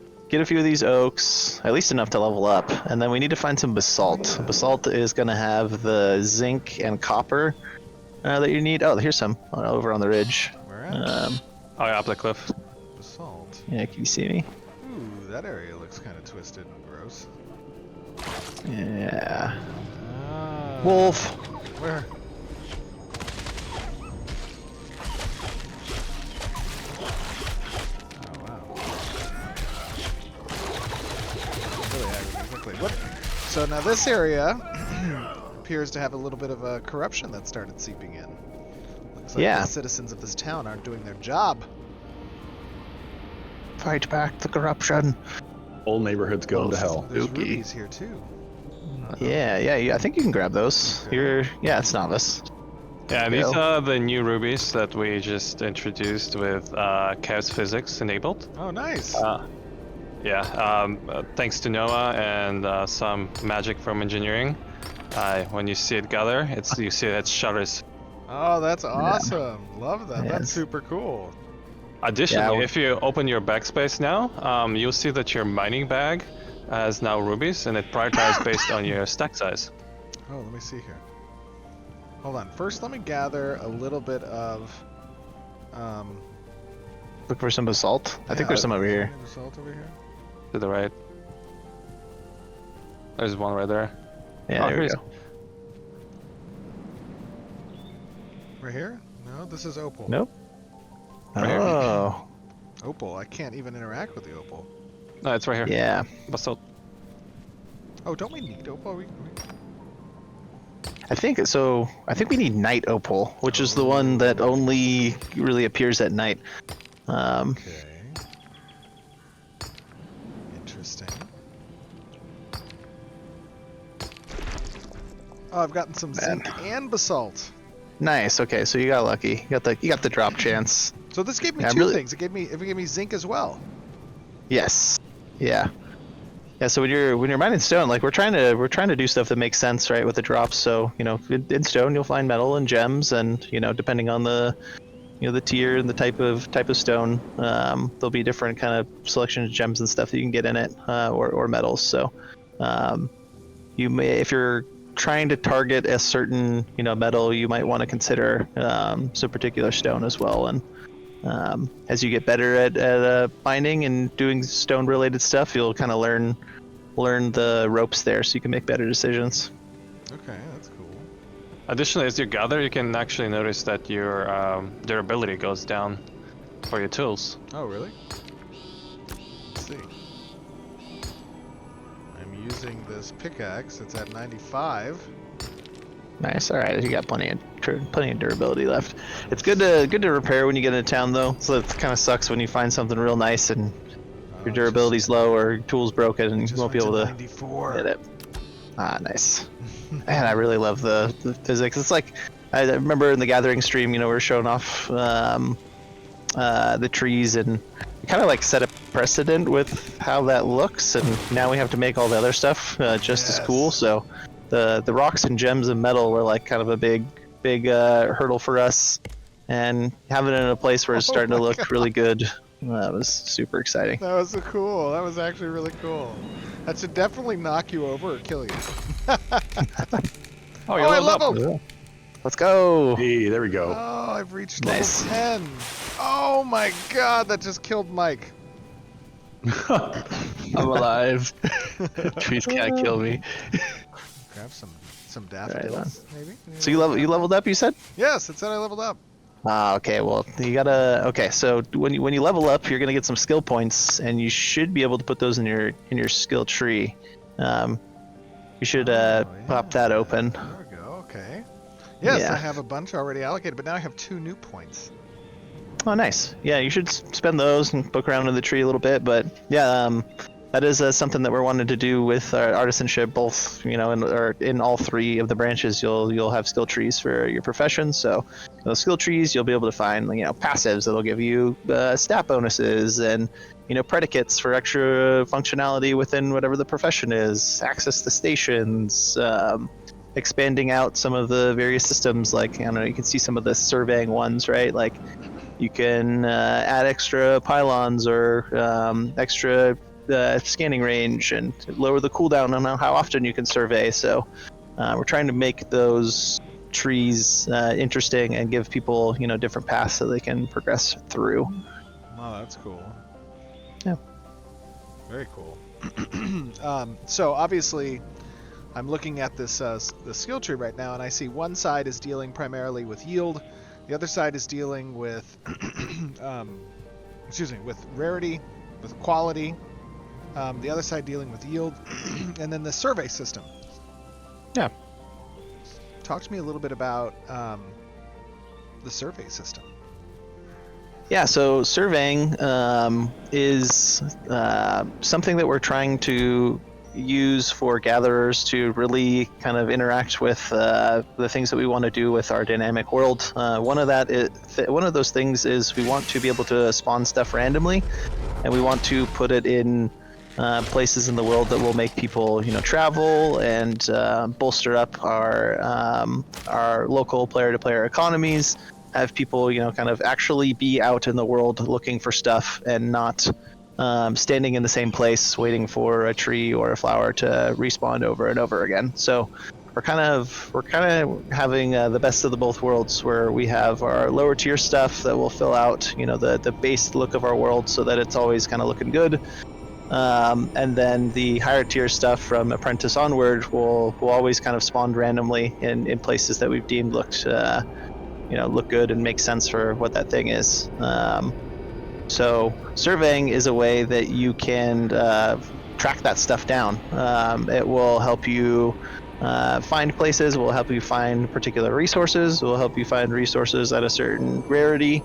few of these oaks, at least enough to level up, and then we need to find some basalt. Basalt is going to have the zinc and copper that you need. Oh, here's some over on the ridge. Where at? Oh, yeah, up the cliff. Basalt. Yeah, can you see me? Ooh, that area looks kind of twisted and gross. Yeah. Ah. Wolf. Where? Oh wow. Really aggravating quickly. What? So now this area appears to have a little bit of a corruption that started seeping in. Looks like Yeah. the citizens of this town aren't doing their job. Fight back the corruption. Whole neighborhood's going to hell. There's Spooky. rubies here too. Yeah, I think you can grab those. Yeah, it's novice. Yeah, these Go. are the new rubies that we just introduced with chaos physics enabled. Oh, nice. Thanks to Noah and some magic from engineering. When you see it gather, you see that shudders. Oh, that's awesome. Love that. That's Yes. super cool. Additionally, Yeah, if you open your backspace now, you'll see that your mining bag has now rubies, and it prioritizes based on your stack size. Oh, let me see here. Hold on. First, let me gather a little bit of. Look for some basalt. I think there's some over here. Any basalt over here. To the right. There's one right there. Yeah, Oh, there we here's- go. Right here? No, this is opal. Nope. Right here. Oh, Opal. I can't even interact with the opal. No, it's right here. yeah. Basalt. Oh, don't we need opal? I think so. I think we need night opal, which is the one that only really appears at night. Okay. Interesting. Oh, I've gotten some zinc and basalt. Nice. Okay, so you got lucky. You got the drop chance. So this gave me Yeah, two really- things. It gave me zinc as well. Yes. Yeah. Yeah. So when you're mining stone, like we're trying to do stuff that makes sense, right, with the drops. So in stone you'll find metal and gems, and depending on the the tier and the type of stone. There'll be different kind of selection of gems and stuff that you can get in it, or metals. So you may, if you're trying to target a certain metal, you might want to consider some particular stone as well. And as you get better at mining and doing stone related stuff, you'll kind of learn the ropes there, so you can make better decisions. Okay, that's cool. Additionally, as you gather, you can actually notice that your durability goes down for your tools. Oh, really? Let's see. I'm using this pickaxe. It's at 95. Nice. All right, you got plenty of durability left. It's good to repair when you get into town, though. So it kind of sucks when you find something real nice and your durability's low or your tool's broken and you won't be able to 94. hit it. Ah, nice. Man, I really love the physics. It's like, I remember in the Gathering stream, we were showing off the trees, and we kind of like set a precedent with how that looks, and now we have to make all the other stuff just as cool. So the rocks and gems and metal were like kind of a big hurdle for us, and having it in a place where it's starting to look really good. That was super exciting. That was cool. That was actually really cool. That should definitely knock you over or kill you. Oh, I leveled! Yeah. Let's go! Hey, there we go. Oh, I've reached Nice. level 10. Oh my god, that just killed Mike. I'm alive. Trees can't kill me. Grab some daffodils, maybe? So you leveled up, you said? Yes, it said I leveled up. Ah, okay. Well, you gotta. Okay, so when you level up, you're gonna get some skill points, and you should be able to put those in your skill tree. You should pop that open. There we go. Okay. Yes, Yeah. I have a bunch already allocated, but now I have 2 new points. Oh, nice. Yeah, you should spend those and poke around in the tree a little bit. But yeah, that is something that we're wanting to do with our artisanship. Both, in all 3 of the branches, you'll have skill trees for your profession. So those skill trees, you'll be able to find passives that'll give you stat bonuses and predicates for extra functionality within whatever the profession is. Access to stations. Expanding out some of the various systems, like you can see some of the surveying ones, right? Like you can add extra pylons or extra scanning range and lower the cooldown on how often you can survey. So we're trying to make those trees interesting and give people different paths so they can progress through. Oh, that's cool. Yeah. Very cool. So obviously, I'm looking at this the skill tree right now, and I see one side is dealing primarily with yield, the other side is dealing with, with rarity, with quality. The other side dealing with yield, and then the survey system. Yeah. Talk to me a little bit about the survey system. Yeah, so surveying is something that we're trying to use for gatherers to really kind of interact with the things that we want to do with our dynamic world. One of those things is we want to be able to spawn stuff randomly, and we want to put it in places in the world that will make people travel and bolster up our local player-to-player economies. Have people kind of actually be out in the world looking for stuff and not standing in the same place waiting for a tree or a flower to respawn over and over again. So we're kind of having the best of the both worlds, where we have our lower tier stuff that will fill out the base look of our world so that it's always kind of looking good, and then the higher tier stuff from Apprentice onward will always kind of spawn randomly in places that we've deemed look good and make sense for what that thing is. So surveying is a way that you can track that stuff down. It will help you find places, will help you find particular resources, will help you find resources at a certain rarity.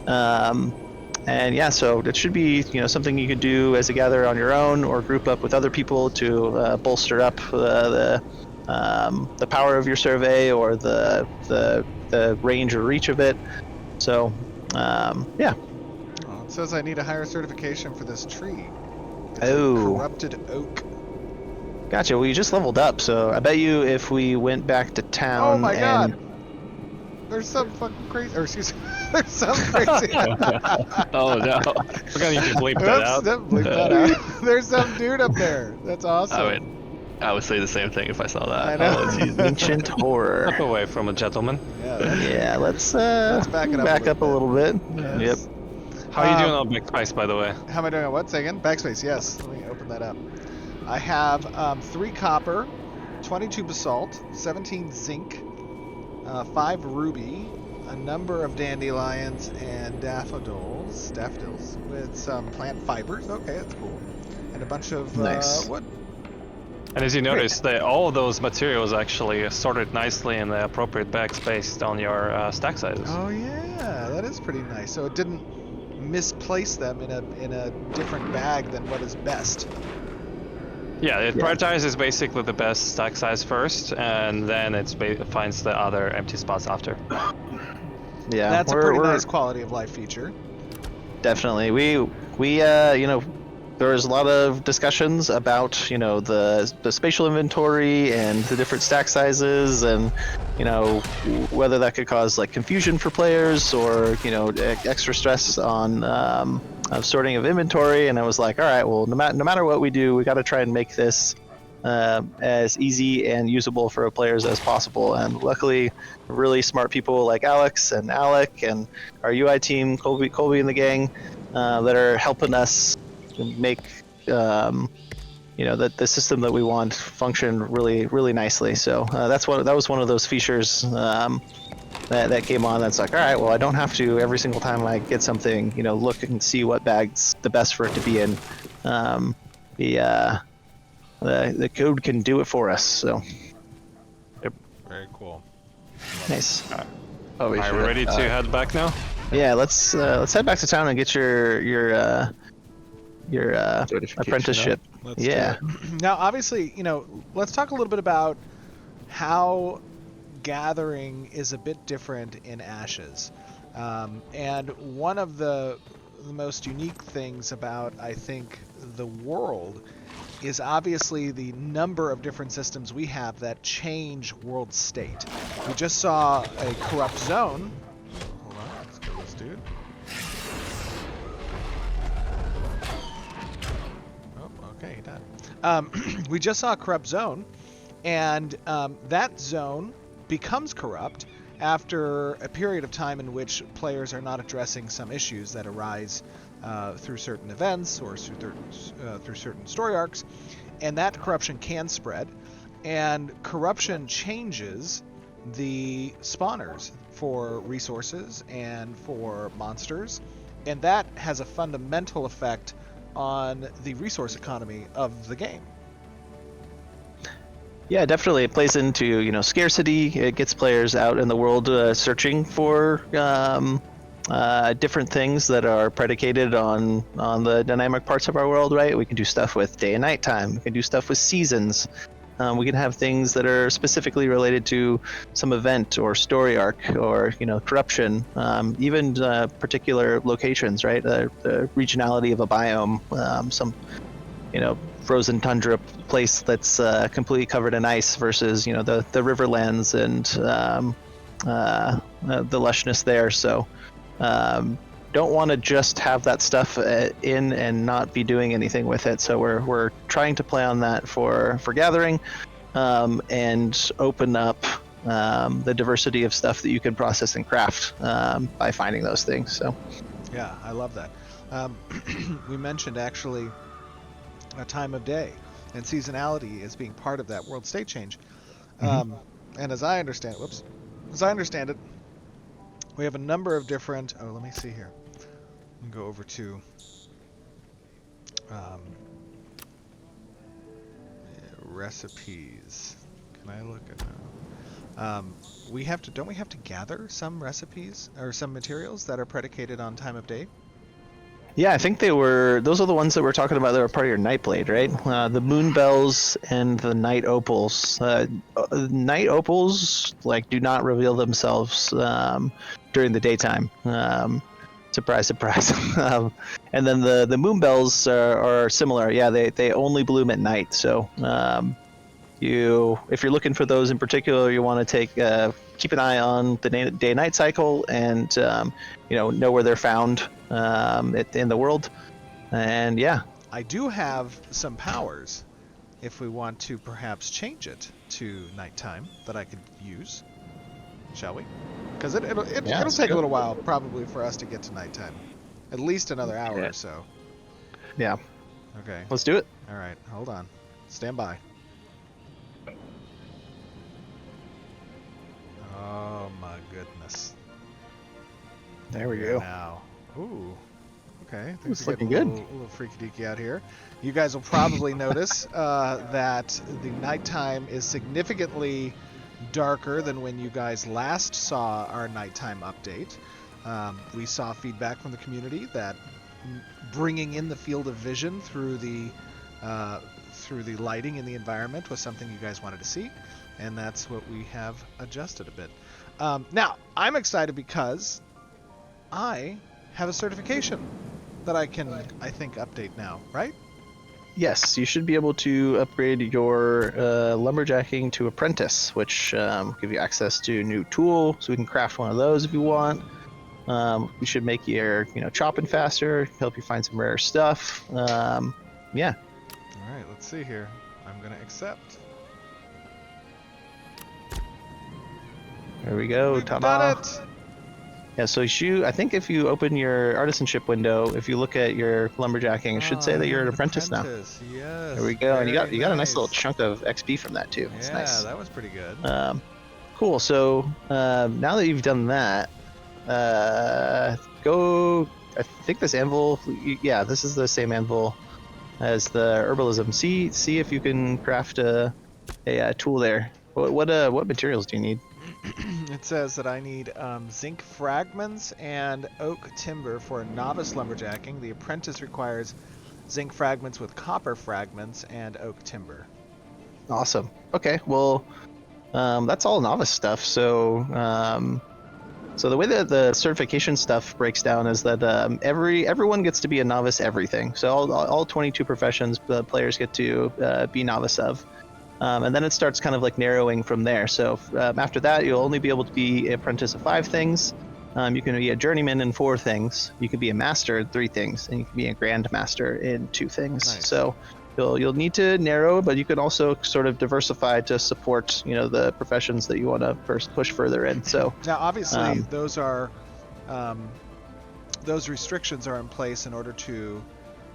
And yeah, so it should be something you could do as a gatherer on your own, or group up with other people to bolster up the power of your survey or the range or reach of it. So yeah. It says I need a higher certification for this tree. It's Oh. a corrupted oak. Gotcha. Well, you just leveled up, so I bet you if we went back to town Oh my and god! There's some fucking crazy. Or excuse me. There's some crazy. Oh no! We're gonna need to bleep that Oops, out. bleep that out. There's some dude up there. That's awesome. I would say the same thing if I saw that. I know. Oh, geez. Ancient horror. Step away from a gentleman. Yeah, that's Yeah, let's back it up back a up a little bit. Yep. Yes. How are you doing on backspace, by the way? How am I doing on what? Say again? Backspace, yes. Let me open that up. I have 3 copper, 22 basalt, 17 zinc, 5 ruby, a number of dandelions and daffodils with some plant fibers. Okay, that's cool. And a bunch of Nice. wood. And as you notice, all of those materials actually sorted nicely in the appropriate bags based on your stack sizes. Oh yeah, that is pretty nice. So it didn't misplace them in a different bag than what is best. Yeah, it prioritizes basically the best stack size first, and then it finds the other empty spots after. Yeah, That's a pretty we're nice quality of life feature. definitely. We there was a lot of discussions about the spatial inventory and the different stack sizes, and whether that could cause like confusion for players or extra stress on sorting of inventory. And I was like, all right, well, no matter what we do, we got to try and make this as easy and usable for players as possible. And luckily, really smart people like Alex and Alec and our UI team, Colby and the gang, that are helping us make the system that we want function really nicely. So that was one of those features that came on. That's like, all right, well, I don't have to every single time I get something look and see what bag's the best for it to be in. The code can do it for us. So Very cool. nice. Oh, Are we ready to head back now? Yeah, let's head back to town and get your apprenticeship. Let's Yeah. do it. Now, obviously, let's talk a little bit about how gathering is a bit different in Ashes. And one of the most unique things about, I think, the world is obviously the number of different systems we have that change world state. We just saw a corrupt zone. Hold on, let's get this dude. Oh, okay, done. We just saw a corrupt zone, and that zone becomes corrupt after a period of time in which players are not addressing some issues that arise through certain events or through certain story arcs, and that corruption can spread, and corruption changes the spawners for resources and for monsters, and that has a fundamental effect on the resource economy of the game. Yeah, definitely. It plays into scarcity. It gets players out in the world searching for different things that are predicated on the dynamic parts of our world. Right? We can do stuff with day and night time. We can do stuff with seasons. We can have things that are specifically related to some event or story arc or corruption. Even particular locations. Right? The regionality of a biome. Some frozen tundra place that's completely covered in ice versus the riverlands and the lushness there. So don't want to just have that stuff in and not be doing anything with it. So we're trying to play on that for gathering and open up the diversity of stuff that you can process and craft by finding those things. So Yeah, I love that. We mentioned actually a time of day and seasonality as being part of that world state change. And as I understand it, we have a number of different, let me see here. Let me go over to recipes. Can I look at don't we have to gather some recipes or some materials that are predicated on time of day? yeah, I think those are the ones that we're talking about that are part of your Nightblade, right? The moon bells and the night opals. Night opals do not reveal themselves during the daytime. Surprise, surprise. And then the moon bells are similar. Yeah, they only bloom at night. So if you're looking for those in particular, you want to keep an eye on the day-night cycle and know where they're found in the world. And yeah, I do have some powers if we want to perhaps change it to nighttime that I could use. Shall we? Because it'll take a little while probably for us to get to nighttime. At least another hour or so. Yeah. Okay. Let's do it. All right. Hold on. Stand by. Oh my goodness. There we go. Now. Ooh. Okay. It's Things are looking getting good. A little freaky deaky out here. You guys will probably notice that the nighttime is significantly darker than when you guys last saw our nighttime update. We saw feedback from the community that bringing in the field of vision through the lighting in the environment was something you guys wanted to see, and that's what we have adjusted a bit. Now, I'm excited because I have a certification that I think, update now, right? Yes, you should be able to upgrade your lumberjacking to apprentice, which give you access to new tool, so we can craft one of those if you want. We should make your chopping faster, help you find some rare stuff. Yeah. All right, let's see here. I'm gonna accept. There we go. We've Ta-da. done it. Yeah, so I think if you open your artisanship window, if you look at your lumberjacking, it should say that you're an apprentice now. Yes. There we go, and you got a nice little chunk of XP from that too. It's nice. Yeah, that was pretty good. Cool. So now that you've done that, go. I think this anvil. Yeah, this is the same anvil as the herbalism. See if you can craft a tool there. What materials do you need? It says that I need zinc fragments and oak timber for novice lumberjacking. The apprentice requires zinc fragments with copper fragments and oak timber. Awesome. Okay, well, that's all novice stuff. So the way that the certification stuff breaks down is that everyone gets to be a novice everything. So all 22 professions the players get to be novice of. And then it starts kind of like narrowing from there. So after that, you'll only be able to be an apprentice of 5 things. You can be a journeyman in 4 things. You can be a master in 3 things, and you can be a grandmaster in 2 things. Nice. So you'll need to narrow, but you can also sort of diversify to support the professions that you want to push further in. So now, obviously, those restrictions are in place in order to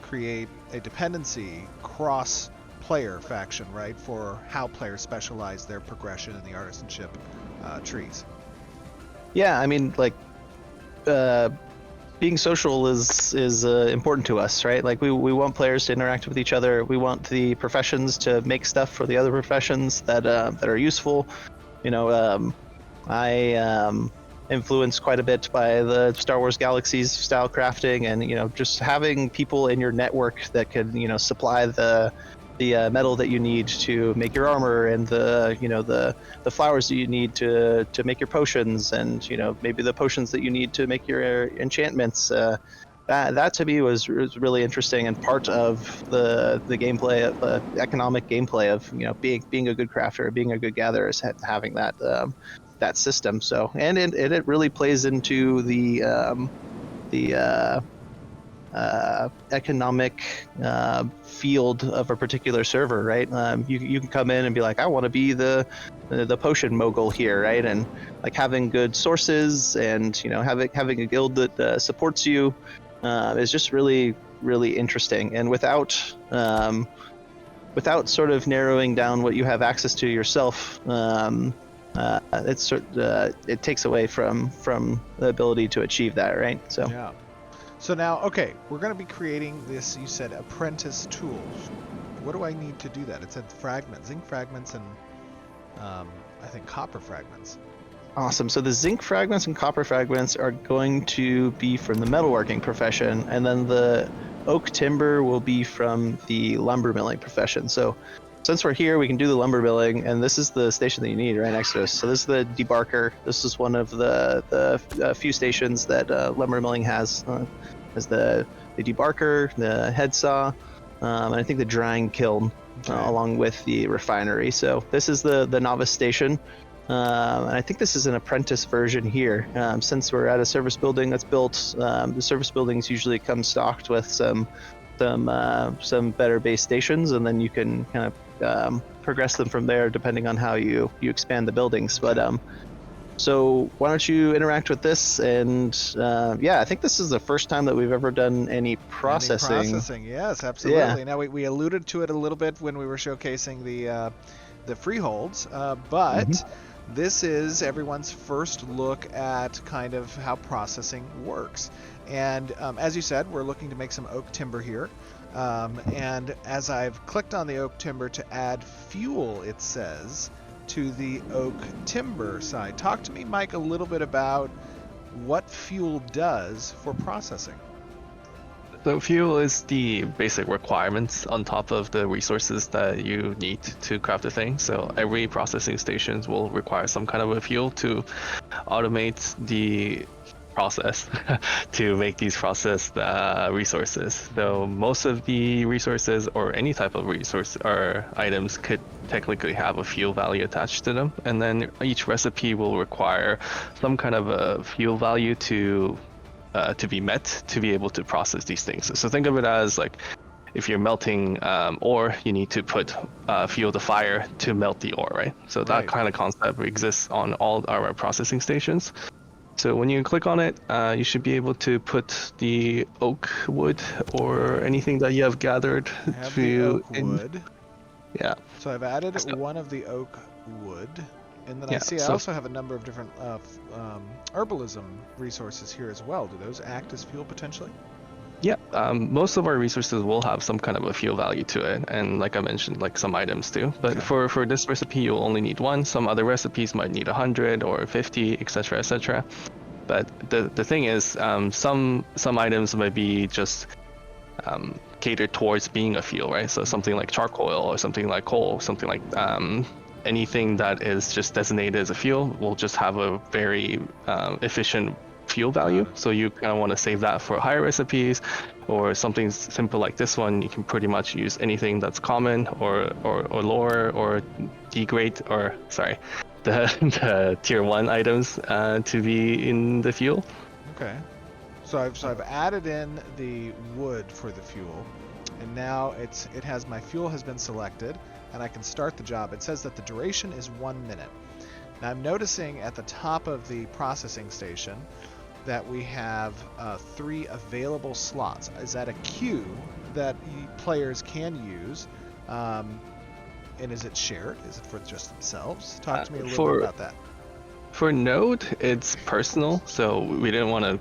create a dependency cross-player faction, right? For how players specialize their progression in the artisanship trees. Yeah, I mean, like, being social is important to us, right? Like, we want players to interact with each other. We want the professions to make stuff for the other professions that are useful. I influenced quite a bit by the Star Wars Galaxies style crafting, and just having people in your network that can supply the metal that you need to make your armor, and the flowers that you need to make your potions, and maybe the potions that you need to make your enchantments. That to me was really interesting, and part of the gameplay, of economic gameplay of being a good crafter, being a good gatherer, is having that system. So and it really plays into the economic field of a particular server, right? You can come in and be like, I want to be the potion mogul here, right? And like having good sources and having a guild that supports you is just really, really interesting. And without sort of narrowing down what you have access to yourself, it takes away from the ability to achieve that, right? So yeah. So now, okay, we're going to be creating this, you said, apprentice tools. What do I need to do that? It said zinc fragments, and I think copper fragments. Awesome. So the zinc fragments and copper fragments are going to be from the metalworking profession, and then the oak timber will be from the lumber milling profession. So since we're here, we can do the lumber milling, and this is the station that you need right next to us. So this is the debarker. This is one of the few stations that lumber milling has. Is the debarker, the head saw, and I think the drying kiln, along with the refinery. So this is the novice station. And I think this is an apprentice version here. Since we're at a service building that's built, the service buildings usually come stocked with some better base stations, and then you can kind of progress them from there depending on how you expand the buildings. But so why don't you interact with this? And I think this is the first time that we've ever done any processing. Any processing, yes, absolutely. Yeah. Now we alluded to it a little bit when we were showcasing the freeholds, but this is everyone's first look at kind of how processing works. And as you said, we're looking to make some oak timber here. And as I've clicked on the oak timber to add fuel, it says, to the oak timber side. Talk to me, Mike, a little bit about what fuel does for processing. So fuel is the basic requirements on top of the resources that you need to craft a thing. So every processing station will require some kind of a fuel to automate the process to make these processed resources. So most of the resources or any type of resource or items could technically have a fuel value attached to them, and then each recipe will require some kind of a fuel value to be met to be able to process these things. So think of it as like if you're melting ore, you need to put fuel to fire to melt the ore, right? So that kind of concept exists on all our processing stations. So when you click on it, you should be able to put the oak wood or anything that you have gathered wood. Yeah. So I've added one of the oak wood, and then I also have a number of different herbalism resources here as well. Do those act as fuel potentially? Yeah, most of our resources will have some kind of a fuel value to it, and like I mentioned, like some items do. But for this recipe, you'll only need one. Some other recipes might need 100 or 50, etc., etc. But the thing is, some items might be just catered towards being a fuel, right? So something like charcoal or something like coal, something like anything that is just designated as a fuel will just have a very efficient fuel value. So you kind of want to save that for higher recipes, or something simple like this one. You can pretty much use anything that's common or lower or degrade, or sorry, the tier 1 items to be in the fuel. Okay. So I've added in the wood for the fuel, and now it has my fuel has been selected, and I can start the job. It says that the duration is 1 minute. Now I'm noticing at the top of the processing station that we have 3 available slots. Is that a queue that players can use? And is it shared? Is it for just themselves? Talk to me a little bit about that. For Node, it's personal, so we didn't want to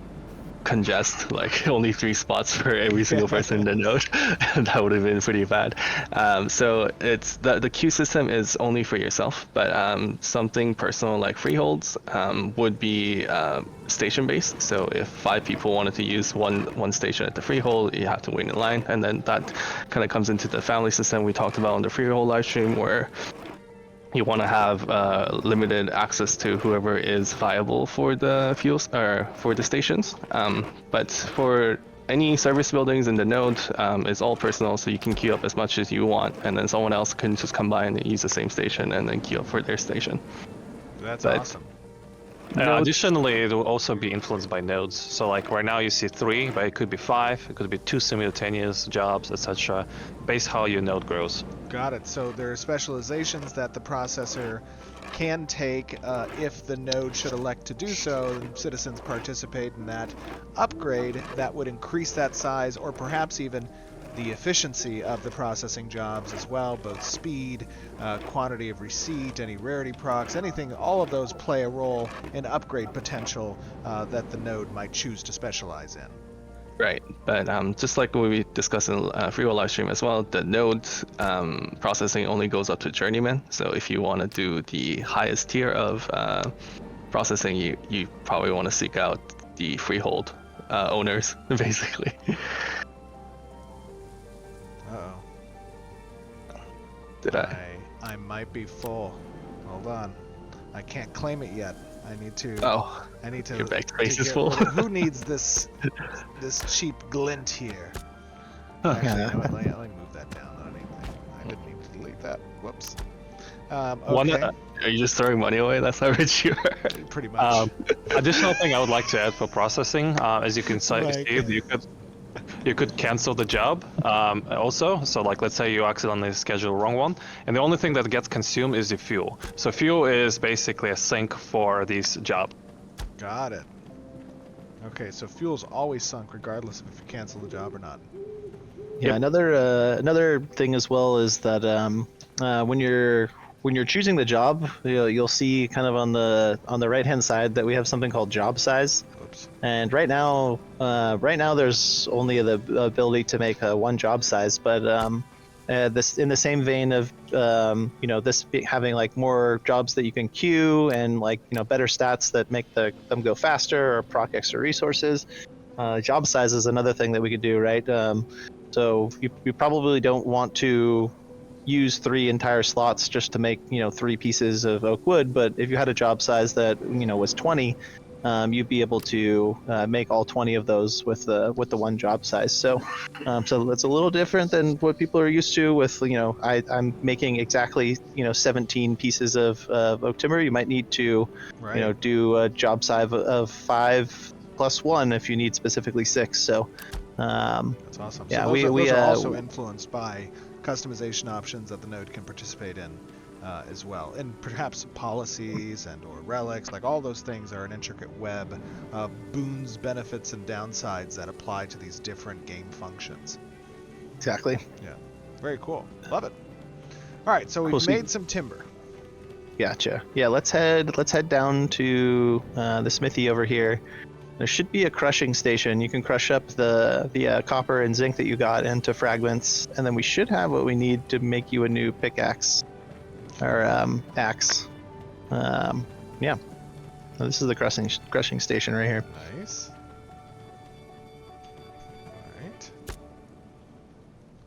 congest like only 3 spots for every single person in the node. That would have been pretty bad. So it's the queue system is only for yourself, but something personal like freeholds would be station based. So if 5 people wanted to use one station at the freehold, you have to wait in line, and then that kind of comes into the family system we talked about on the freehold live stream, where you want to have limited access to whoever is viable for the fuels or for the stations. But for any service buildings in the node, it's all personal, so you can queue up as much as you want, and then someone else can just come by and use the same station and then queue up for their station. That's awesome. Additionally, it will also be influenced by nodes. So like right now you see 3, but it could be 5, it could be 2 simultaneous jobs, etc. based how your node grows. Got it. So there are specializations that the processor can take if the node should elect to do so, and citizens participate in that upgrade that would increase that size, or perhaps even the efficiency of the processing jobs as well, both speed, quantity of receipt, any rarity procs, anything, all of those play a role in upgrade potential that the node might choose to specialize in. Right, but just like we discussed in Freeroll live stream as well, the node processing only goes up to journeyman. So if you want to do the highest tier of processing, you probably want to seek out the freehold owners, basically. Did I might be full. Hold on. I can't claim it yet. I need to. Your backspace is full. Who needs this cheap glint here? Actually, let me move I didn't need to delete that. Whoops. One, Okay. are you just throwing money away? That's how rich you are. Pretty much. Additional thing I would like to add for processing, as you can see, Like- you could cancel the job also. So like, let's say you accidentally schedule the wrong one, and the only thing that gets consumed is the fuel. So fuel is basically a sink for these jobs. Got it. Okay, so fuel's always sunk regardless of if you cancel the job or not. Yeah, another thing as well is that when you're choosing the job, you'll see kind of on the right hand side that we have something called job size. Oops. And right now there's only the ability to make one job size, but this in the same vein of having like more jobs that you can queue and like better stats that make them go faster or proc extra resources. Job size is another thing that we could do, right? So you probably don't want to use 3 entire slots just to make 3 pieces of oak wood, but if you had a job size that was 20, you'd be able to make all 20 of those with the one job size. So that's a little different than what people are used to with I'm making exactly 17 pieces of oak timber. You might need to Right. do a job size of 5 plus 1 if you need specifically 6. So That's awesome. yeah, so those we are also influenced by customization options that the node can participate in as well, and perhaps policies and or relics. Like all those things are an intricate web of boons, benefits, and downsides that apply to these different game functions. exactly. Yeah, very cool. Love it. All right, so we've Cool, so made some timber. Gotcha. Yeah, let's head down to the smithy over here. There should be a crushing station. You can crush up the copper and zinc that you got into fragments, and then we should have what we need to make you a new pickaxe or axe. Yeah. So this is the crushing station right here. Nice.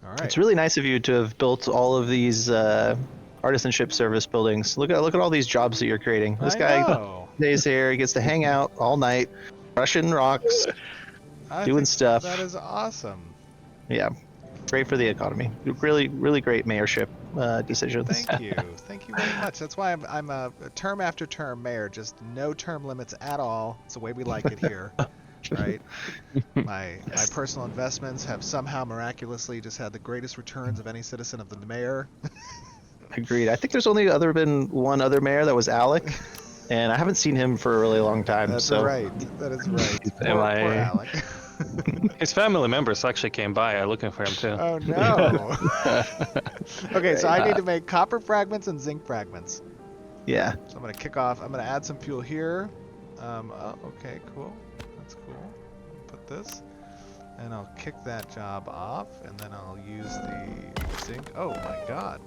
All right. It's really nice of you to have built all of these artisanship service buildings. Look at all these jobs that you're creating. This I guy know. stays here. He gets to hang out all night, crushing rocks, I doing think stuff. That is awesome. Yeah, great for the economy. Really, really great mayorship decisions. Thank you. Thank you very much. That's why I'm a term after term mayor, just no term limits at all. It's the way we like it here. Right? My personal investments have somehow miraculously just had the greatest returns of any citizen of the mayor. Agreed. I think there's only been one other mayor that was Alec, and I haven't seen him for a really long time. That's so right. That is right. Am Poor I- Alec. His family members actually came by looking for him too. Oh no. Okay, so I need to make copper fragments and zinc fragments. yeah, So I'm gonna kick off. I'm gonna add some fuel here. Oh, okay, cool. That's cool. Put this, and I'll kick that job off, and then I'll use the zinc. Oh my God.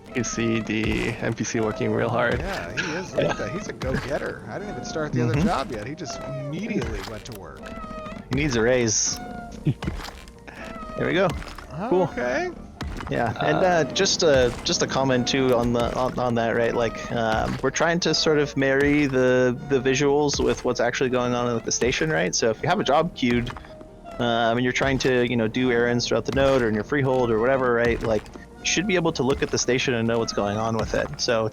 You can see the NPC working real hard. Yeah, he is. Look at that. He's a go-getter. I didn't even start the other job yet. He just immediately went to work. he needs a raise. There we go. Cool. Okay. Yeah, and just a comment too on that, right? Like we're trying to sort of marry the visuals with what's actually going on at the station, right? So if you have a job queued, and you're trying to do errands throughout the node or in your freehold or whatever, right? Like you should be able to look at the station and know what's going on with it. So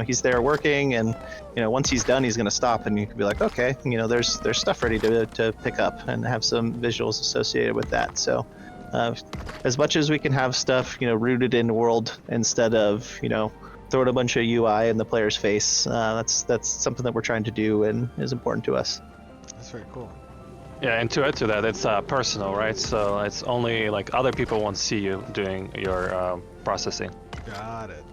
he's there working, and once he's done, he's gonna stop, and you can be like, okay, there's stuff ready to pick up and have some visuals associated with that. So. As much as we can have stuff, rooted in the world instead of, throwing a bunch of UI in the player's face, that's something that we're trying to do and is important to us. That's very cool. Yeah, and to add to that, it's personal, right? So it's only like other people won't see you doing your processing. Got it.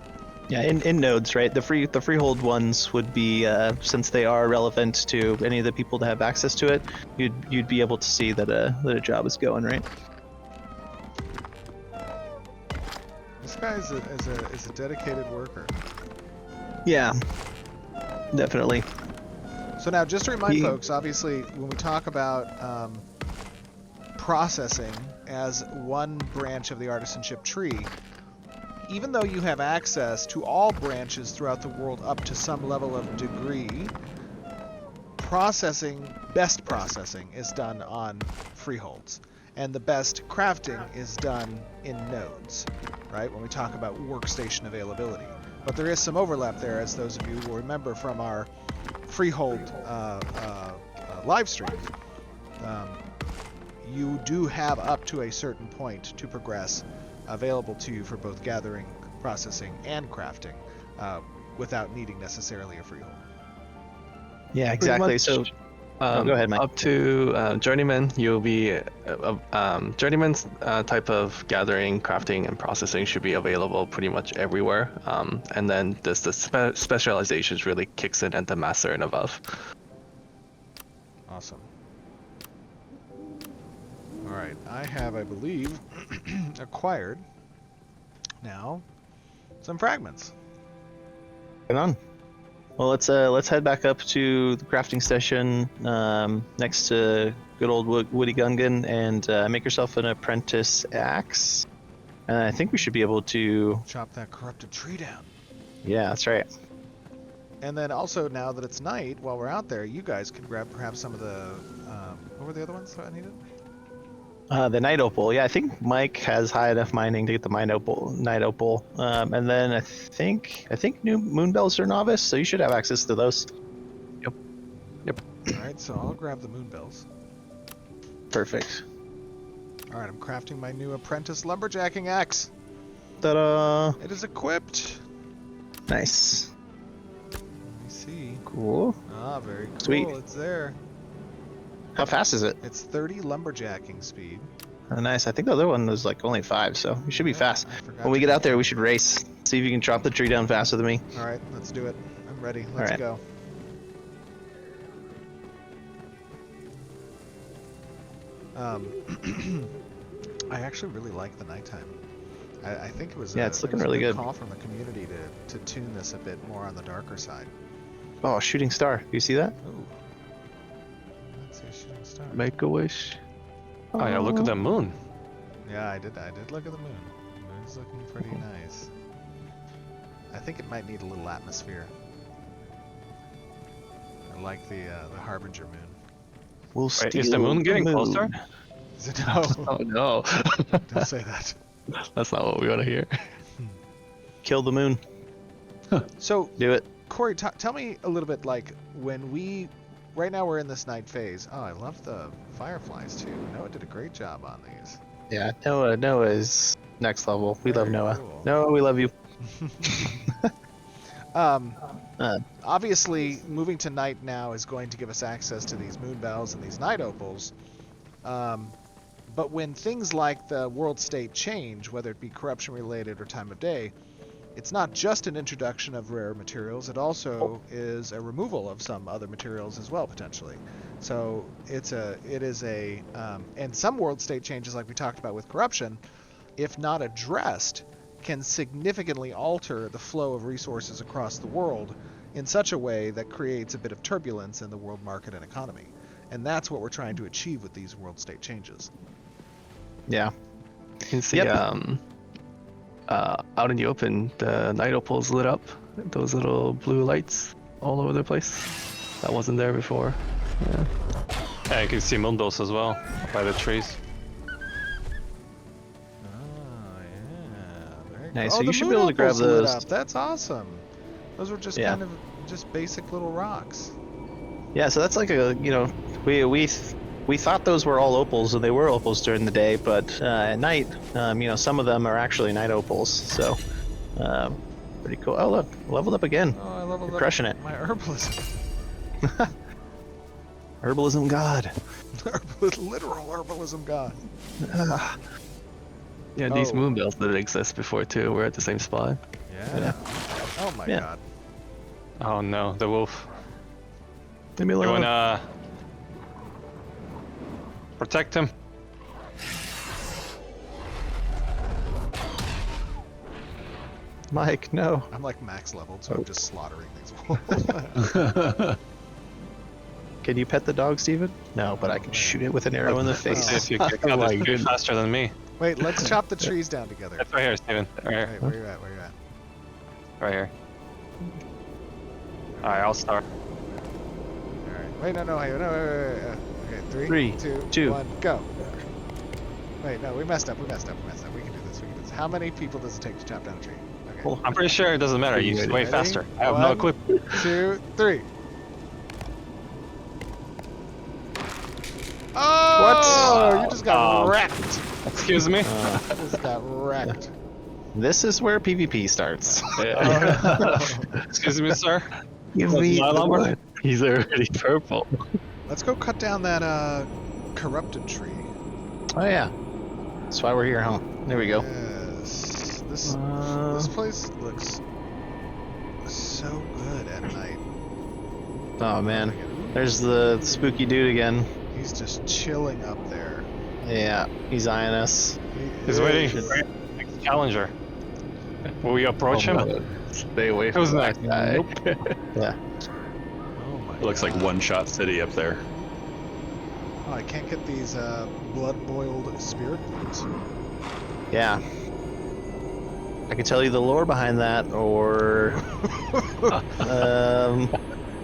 Yeah, in nodes, right? The freehold ones would be, since they are relevant to any of the people that have access to it, you'd be able to see that a job is going, right? This guy is a dedicated worker. Yeah, definitely. So now, just to remind folks, obviously, when we talk about processing as one branch of the artisanship tree, even though you have access to all branches throughout the world up to some level of degree, best processing is done on freeholds. and the best crafting is done in nodes, right? When we talk about workstation availability. But there is some overlap there, as those of you will remember from our Freehold live stream. You do have up to a certain point to progress available to you for both gathering, processing, and crafting without needing necessarily a freehold. Yeah, exactly. Much, So go ahead, Mike. Up to journeyman, you'll be journeyman's type of gathering, crafting, and processing should be available pretty much everywhere. And then the specializations really kicks in at the master and above. Awesome. All right, I have, I believe, acquired now some fragments. Right on. Well, let's head back up to the crafting station next to good old Woody Gungan and make yourself an apprentice axe. And I think we should be able to Chop that corrupted tree down. Yeah, that's right. And then also, now that it's night, while we're out there, you guys could grab perhaps some of the what were the other ones that I needed? The night opal. Yeah, I think Mike has high enough mining to get the night opal. And then I think new moonbells are novice, so you should have access to those. Yep. All right, so I'll grab the moonbells. Perfect. All right, I'm crafting my new apprentice lumberjacking axe. Ta-da! It is equipped. Nice. Let me see. Cool. Ah, very cool. Sweet. It's there. How fast is it? It's 30 lumberjacking speed. Oh, nice. I think the other one was like only 5, so you should be fast. I forgot When we to get out there, we should race. See if you can chop the tree down faster than me. All right, let's do it. I'm ready. Let's right. go. I actually really like the nighttime. I think it was it's looking it was really a good. call from the community to tune this a bit more on the darker side. Oh, shooting star. Do you see that? Ooh. Let's see, shooting star. Make a wish. Oh yeah, look at the moon. Yeah, I did look at the moon. The moon's looking pretty nice. I think it might need a little atmosphere. I like the Harbinger moon. We'll Wait, steal is the moon getting closer? Is it? No, Oh no, don't say that. that's not what we want to hear. Kill the moon. So, Do it. Corey, tell me a little bit, like, when we... Right now we're in this night phase. Oh, I love the fireflies, too. Noah did a great job on these. Yeah, Noah is next level. We love Very Noah. cool. Noah, we love you. Obviously, moving to night now is going to give us access to these moonbells and these night opals. But when things like the world state change, whether it be corruption related or time of day, it's not just an introduction of rare materials, it also is a removal of some other materials as well, potentially. So it is a and some world state changes, like we talked about with corruption, if not addressed, can significantly alter the flow of resources across the world in such a way that creates a bit of turbulence in the world market and economy. And that's what we're trying to achieve with these world state changes. Yeah. You can see Yep. out in the open, the night opals lit up. Those little blue lights all over the place. That wasn't there before. Yeah. Yeah, you can see moonbells as well by the trees. Oh, yeah. Very Nice, cool. so you The should be able to grab moon opals lit those. up. That's awesome. Those were just Yeah. kind of just basic little rocks. Yeah, so that's like we thought those were all opals, and they were opals during the day, but at night, some of them are actually night opals. So, pretty cool. Oh look, leveled up again. Oh, I leveled You're up crushing it. my herbalism. Herbalism god. Literal herbalism god. Yeah, these Oh. moonbells didn't exist before too. We're at the same spot. Yeah. Oh my Yeah. god. Oh no, the wolf. Leave me You alone. wanna protect him? Mike, no. I'm like max leveled, so I'm just slaughtering these wolves. Can you pet the dog, Steven? No, but I can shoot it with an arrow in the Let's see face. if you can kill my this goodness. faster than me. Wait, let's chop the trees down together. It's right here, Steven. Right here. Hey, where you at? Where you at? Right here. Alright, I'll start. All right. Wait, no. Hey, no. Wait. Okay, Three, two, two. 1, go. Wait, no, we messed up. We can do this. How many people does it take to chop down a tree? Okay. Cool. I'm pretty sure it doesn't matter. You just way Ready? faster. I have no 1, clue. 2, 3. Oh! You just got wrecked. Excuse me. You just got wrecked. This is where PvP starts. Excuse me, sir. Give Well, me my the lumber? wood. He's already purple. Let's go cut down that corrupted tree. Oh yeah. That's why we're here, huh? There we go. Yes. This place looks so good at night. Oh man. There's the spooky dude again. He's just chilling up there. Yeah, he's eyeing us. He's waiting for the next challenger. Will we approach him? No. Stay away Who's from next? that guy. Yeah. Oh my It looks like God. one-shot city up there. Oh, I can't get these blood-boiled spirit foods. Yeah. I can tell you the lore behind that, or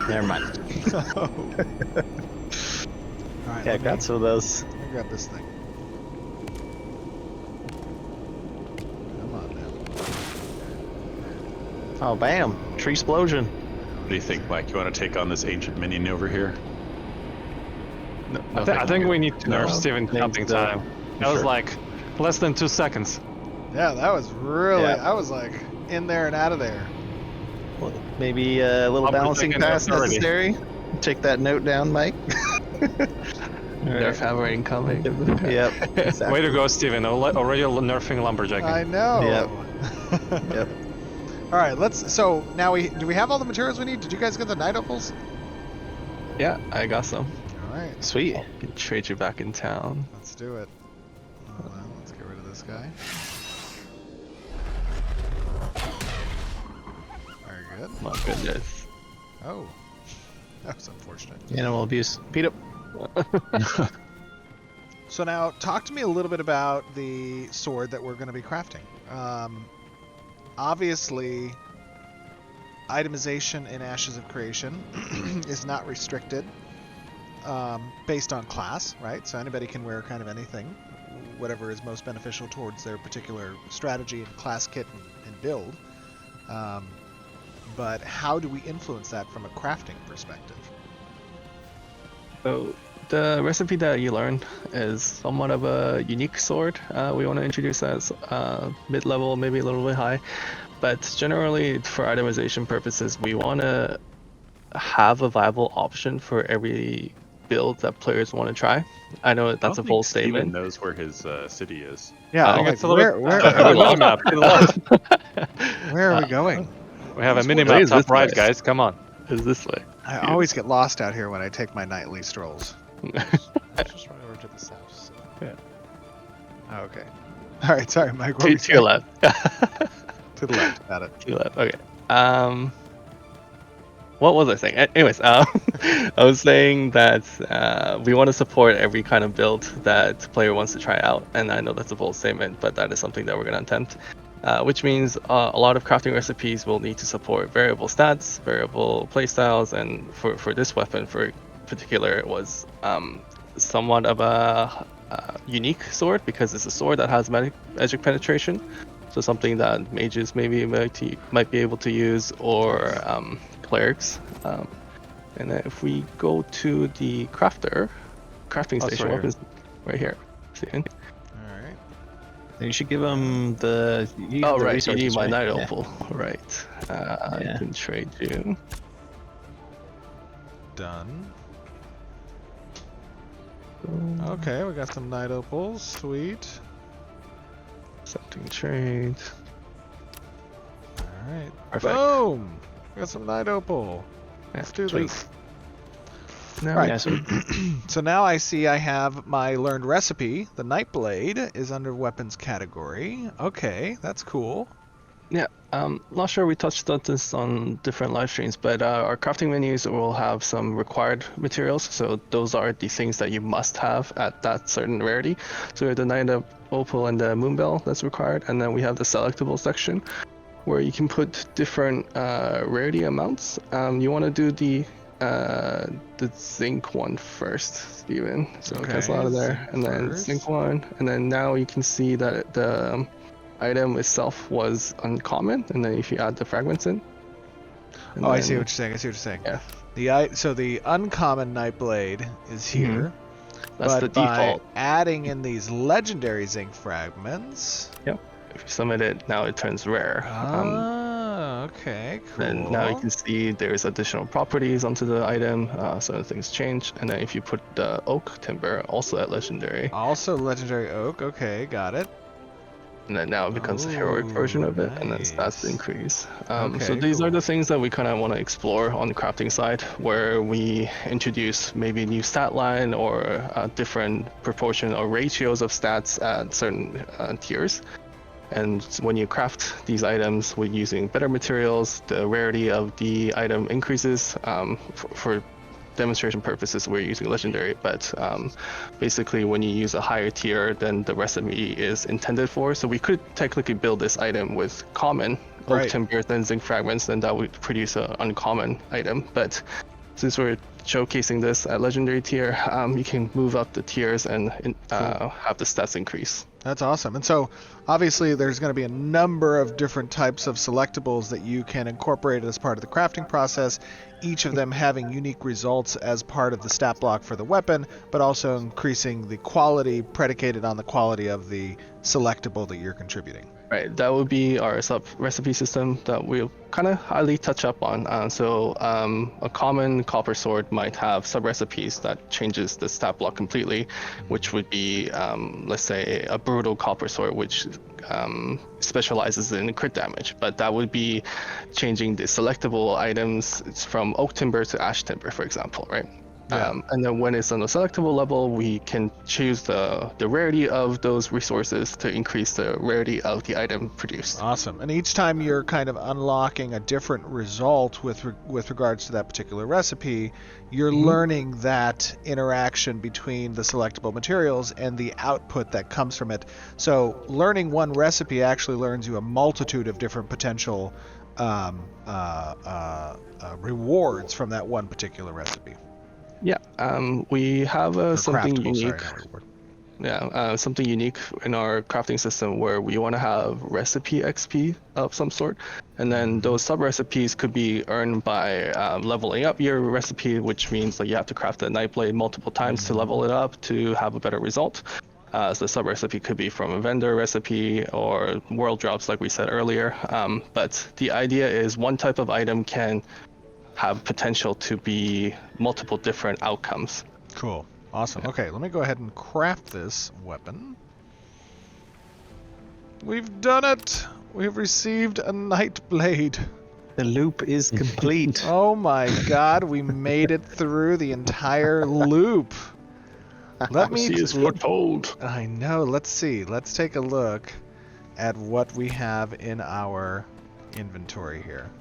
never mind. Alright, Yeah, I got some of those. let me grab this thing. Come on now. Oh, bam! Tree explosion. What do you think, Mike? You want to take on this ancient minion over here? No, I think we need to No. nerf Steven Think counting so. time. That was Sure. like less than 2 seconds. Yeah, that was really. Yeah. I was like in there and out of there. Well, maybe a little I'll be balancing taking pass notes already. necessary. Take that note down, Mike. Nerf hammer incoming. Yep. Exactly. Way to go, Steven. Already nerfing lumberjacking. I know. Yep. Yep. All right, let's. So now do we have all the materials we need? Did you guys get the night opals? Yeah, I got some. All right, Sweet. Can trade you back in town. let's do it. Hold on, let's get rid of this guy. Very good. My goodness. Oh, that was unfortunate. Animal abuse. Pete up. So now, talk to me a little bit about the sword that we're going to be crafting. Obviously, itemization in Ashes of Creation is not restricted based on class, right? So anybody can wear kind of anything, whatever is most beneficial towards their particular strategy and class kit and build. But how do we influence that from a crafting perspective? So the recipe that you learned is somewhat of a unique sword. We want to introduce as mid-level, maybe a little bit high, but generally for itemization purposes, we want to have a viable option for every build that players want to try. I know that's a bold Steven statement. knows where his city is. Yeah, I think like, it's a little where mini map to the left. where are we going? We have a mini Where map is top this right, place? guys. Come on. Is this way? I always get lost out here when I take my nightly strolls. Just run over to the south. So. Yeah. Oh, okay. All right. Sorry, Mike. What were you To your saying? left. To the left. Got it. To your left. Okay. What was I saying? Anyways, I was saying that we want to support every kind of build that the player wants to try out, and I know that's a bold statement, but that is something that we're going to attempt. Which means a lot of crafting recipes will need to support variable stats, variable playstyles, and for this weapon, for particular, it was somewhat of a unique sword because it's a sword that has magic penetration. So something that mages maybe might be able to use, or clerics. And then if we go to the crafting station, sorry. weapons right here. See? All right. You should give him the. Oh, the right. You resources, need my right? night Yeah. opal. Right. I Yeah. can trade you. Done. Okay, we got some night opals. Sweet. Accepting trade. All right. Perfect. Boom. We got some night opal. Let's do sweet. this. Now Right. Yeah, so So now I see I have my learned recipe. The night blade is under weapons category. Okay, that's cool. Yeah, not sure we touched on this on different live streams, but our crafting menus will have some required materials. So those are the things that you must have at that certain rarity. So we have the Night Opal and the Moonbell that's required, and then we have the selectable section where you can put different rarity amounts. You want to do the the zinc one first, Steven. So Okay, cancel out of there, zinc and then first. zinc one, and then now you can see that the item itself was uncommon, and then if you add the fragments in. Oh, I see what you're saying. Yeah. So the uncommon Nightblade is here. That's but the by default. adding in these legendary zinc fragments. Yep. If you summon it, now it turns rare. Okay, cool. And now you can see there's additional properties onto the item, so things change. And then if you put the oak timber, also at legendary. Also legendary oak. Okay, got it. And then now it becomes a heroic version of it, and then nice. stats increase. Okay, So these cool. are the things that we kind of want to explore on the crafting side, where we introduce maybe a new stat line or a different proportion or ratios of stats at certain tiers. And when you craft these items with using better materials, the rarity of the item increases. For demonstration purposes, we're using legendary, but basically when you use a higher tier than the recipe is intended for, so we could technically build this item with common oak timber, then zinc fragments, then that would produce an uncommon item. But since we're showcasing this at legendary tier, you can move up the tiers and have the stats increase. That's awesome. And so obviously there's going to be a number of different types of selectables that you can incorporate as part of the crafting process, each of them having unique results as part of the stat block for the weapon, but also increasing the quality predicated on the quality of the selectable that you're contributing. Right, that would be our sub recipe system that we'll kind of highly touch up on. So a common copper sword might have sub recipes that changes the stat block completely, which would be, let's say, a brutal copper sword, which specializes in crit damage. But that would be changing the selectable items from oak timber to ash timber, for example, right? Yeah. And then when it's on the selectable level, we can choose the rarity of those resources to increase the rarity of the item produced. Awesome. And each time you're kind of unlocking a different result with regards to that particular recipe, you're learning that interaction between the selectable materials and the output that comes from it. So learning one recipe actually learns you a multitude of different potential rewards from that one particular recipe. Yeah, we have something unique. Something unique in our crafting system where we want to have recipe XP of some sort, and then those sub recipes could be earned by leveling up your recipe, which means that you have to craft the Nightblade multiple times to level it up to have a better result. So the sub recipe could be from a vendor recipe or world drops, like we said earlier. But the idea is one type of item can have potential to be multiple different outcomes. Cool. Awesome. Yeah. Okay, let me go ahead and craft this weapon. We've done it! We've received a Nightblade. The loop is complete. Oh my god, we made it through the entire loop. Let me see is foretold. I know. Let's see. Let's take a look at what we have in our inventory here.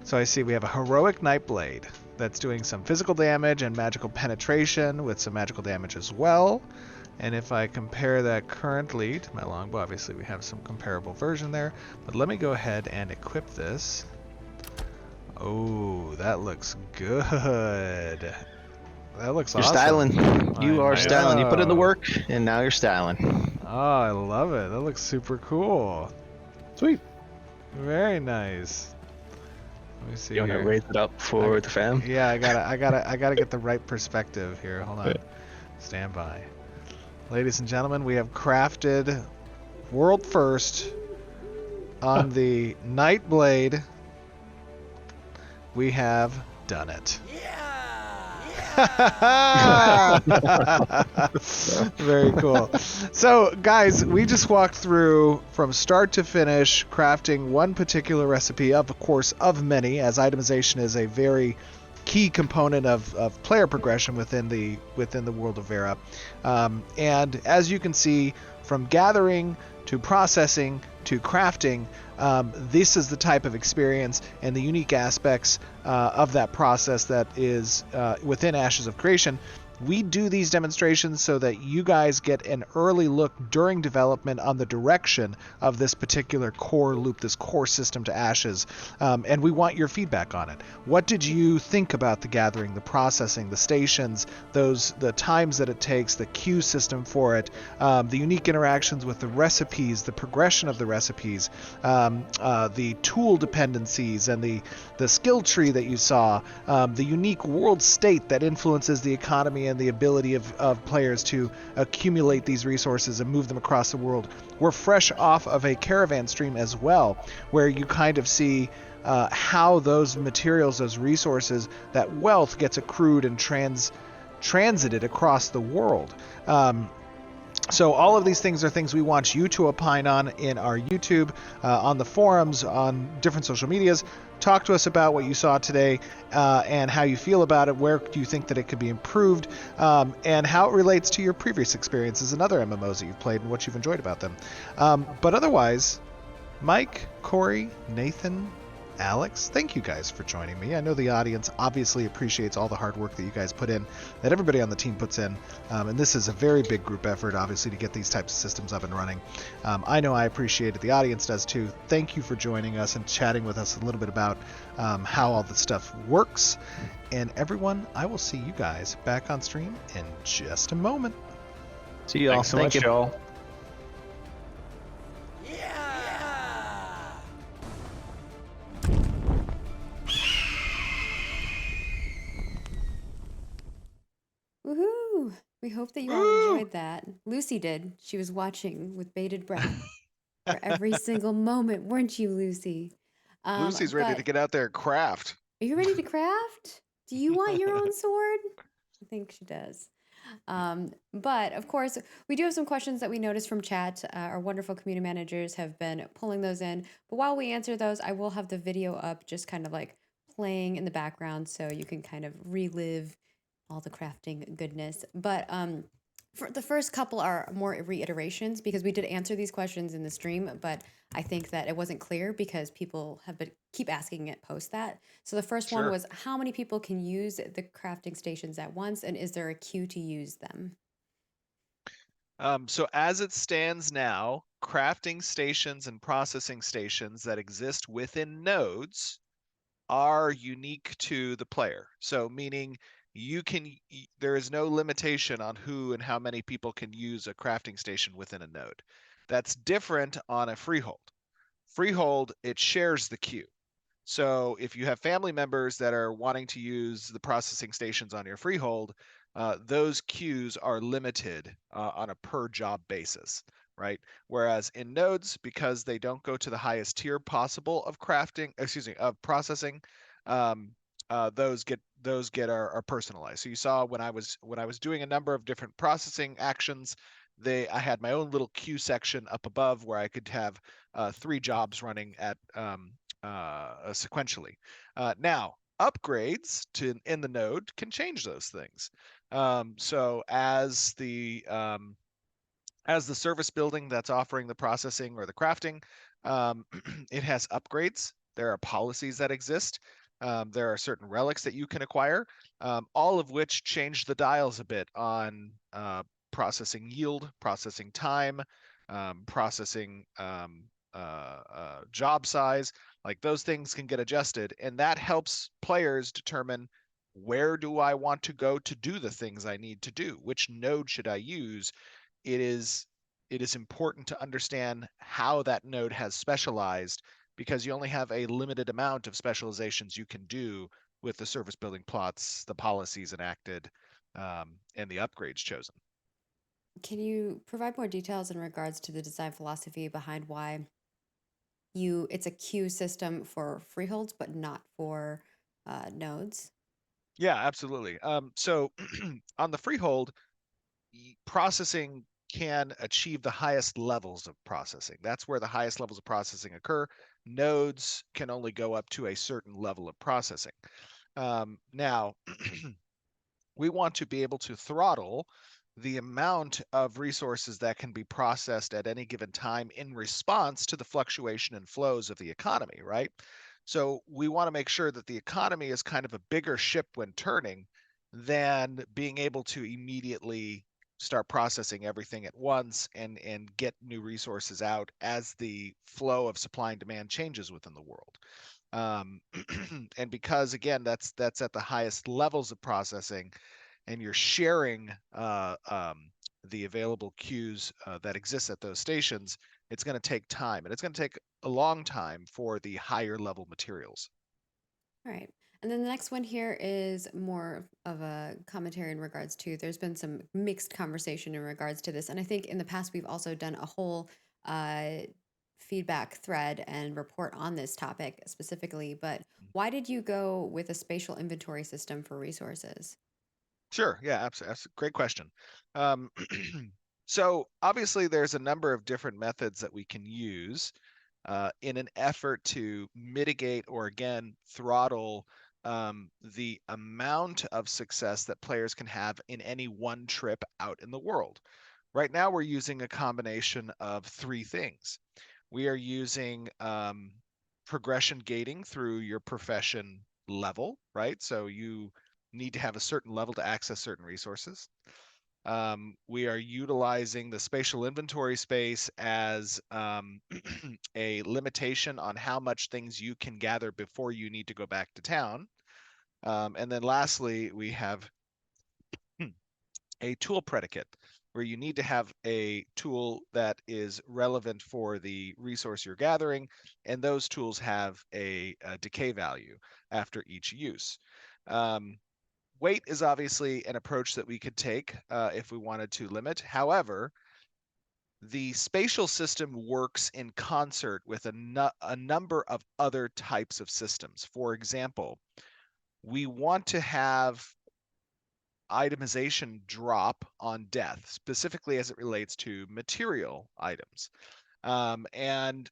So I see we have a heroic Nightblade that's doing some physical damage and magical penetration with some magical damage as well. And if I compare that currently to my longbow, obviously we have some comparable version there. But let me go ahead and equip this. Oh, that looks good. That looks awesome. You're styling. You are styling. You put in the work, and now you're styling. Oh, I love it. That looks super cool. Sweet. Very nice. Let me see. You want to raise it up for the fam? Yeah, I gotta get the right perspective here. Hold on. Stand by. Ladies and gentlemen, we have crafted world first on the Nightblade. We have done it. Very cool. So guys, we just walked through from start to finish crafting one particular recipe, of course, of many, as itemization is a very key component of player progression within the world of Vera. And as you can see, from gathering to processing to crafting, this is the type of experience and the unique aspects of that process that is within Ashes of Creation. We do these demonstrations so that you guys get an early look during development on the direction of this particular core loop, this core system to Ashes, and we want your feedback on it. What did you think about the gathering, the processing, the stations, the times that it takes, the queue system for it, the unique interactions with the recipes, the progression of the recipes, the tool dependencies, and the skill tree that you saw, the unique world state that influences the economy and the ability of players to accumulate these resources and move them across the world. We're fresh off of a caravan stream as well, where you kind of see how those materials, those resources, that wealth gets accrued and transited across the world. So all of these things are things we want you to opine on in our YouTube, on the forums, on different social medias. Talk to us about what you saw today and how you feel about it. Where do you think that it could be improved, and how it relates to your previous experiences and other MMOs that you've played and what you've enjoyed about them. But otherwise, Mike, Corey, Nathan, Alex, thank you guys for joining me. I know the audience obviously appreciates all the hard work that you guys put in, that everybody on the team puts in, and this is a very big group effort, obviously, to get these types of systems up and running. I know I appreciate it. The audience does too. Thank you for joining us and chatting with us a little bit about how all the stuff works. And everyone, I will see you guys back on stream in just a moment. See you all. Thanks so much, y'all. Woohoo! We hope that you all enjoyed that. Lucy did. She was watching with bated breath for every single moment, weren't you, Lucy? Lucy's ready to But get out there and craft. are you ready to craft? Do you want your own sword? I think she does. But of course, we do have some questions that we noticed from chat. Our wonderful community managers have been pulling those in. But while we answer those, I will have the video up, just kind of like playing in the background, so you can kind of relive all the crafting goodness. But for the first couple are more reiterations, because we did answer these questions in the stream, but I think that it wasn't clear because people have been keep asking it post that. So the first one Sure. was, how many people can use the crafting stations at once, and is there a queue to use them? So as it stands now, crafting stations and processing stations that exist within nodes are unique to the player. So meaning there is no limitation on who and how many people can use a crafting station within a node. That's different on a freehold. Freehold, it shares the queue. So if you have family members that are wanting to use the processing stations on your freehold, those queues are limited on a per job basis, right? Whereas in nodes, because they don't go to the highest tier possible of processing, those are personalized. So you saw when I was doing a number of different processing actions, I had my own little queue section up above where I could have 3 jobs running at sequentially. Now, upgrades in the node can change those things. So as the service building that's offering the processing or the crafting, it has upgrades. There are policies that exist. There are certain relics that you can acquire, all of which change the dials a bit on processing yield, processing time, processing job size. Like those things can get adjusted, and that helps players determine, where do I want to go to do the things I need to do? Which node should I use? It is important to understand how that node has specialized, because you only have a limited amount of specializations you can do with the service building plots, the policies enacted, and the upgrades chosen. Can you provide more details in regards to the design philosophy behind why it's a queue system for freeholds but not for nodes? Yeah, absolutely. So on the freehold, processing can achieve the highest levels of processing. That's where the highest levels of processing occur. Nodes can only go up to a certain level of processing. Now, we want to be able to throttle the amount of resources that can be processed at any given time in response to the fluctuation and flows of the economy, right? So we want to make sure that the economy is kind of a bigger ship when turning, than being able to immediately start processing everything at once and get new resources out as the flow of supply and demand changes within the world. And because again, that's at the highest levels of processing, and you're sharing the available queues that exist at those stations, it's going to take time, and it's going to take a long time for the higher level materials. All right. And then the next one here is more of a commentary in regards to, there's been some mixed conversation in regards to this. And I think in the past, we've also done a whole feedback thread and report on this topic specifically. But why did you go with a spatial inventory system for resources? Sure. Yeah, absolutely. That's a great question. So obviously there's a number of different methods that we can use in an effort to mitigate or again throttle the amount of success that players can have in any one trip out in the world. Right now we're using a combination of three things. We are using progression gating through your profession level, right? So you need to have a certain level to access certain resources. We are utilizing the spatial inventory space as a limitation on how much things you can gather before you need to go back to town. And then lastly, we have a tool predicate where you need to have a tool that is relevant for the resource you're gathering, and those tools have a decay value after each use. Weight is obviously an approach that we could take if we wanted to limit. However, the spatial system works in concert with a number of other types of systems. For example, we want to have itemization drop on death, specifically as it relates to material items. And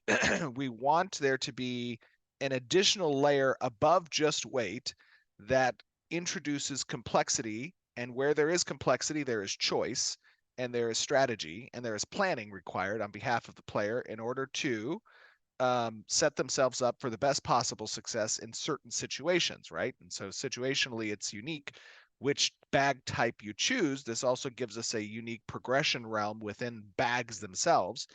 we want there to be an additional layer above just weight that introduces complexity. And where there is complexity, there is choice, and there is strategy, and there is planning required on behalf of the player in order to set themselves up for the best possible success in certain situations, right? And so situationally, it's unique which bag type you choose. This also gives us a unique progression realm within bags themselves,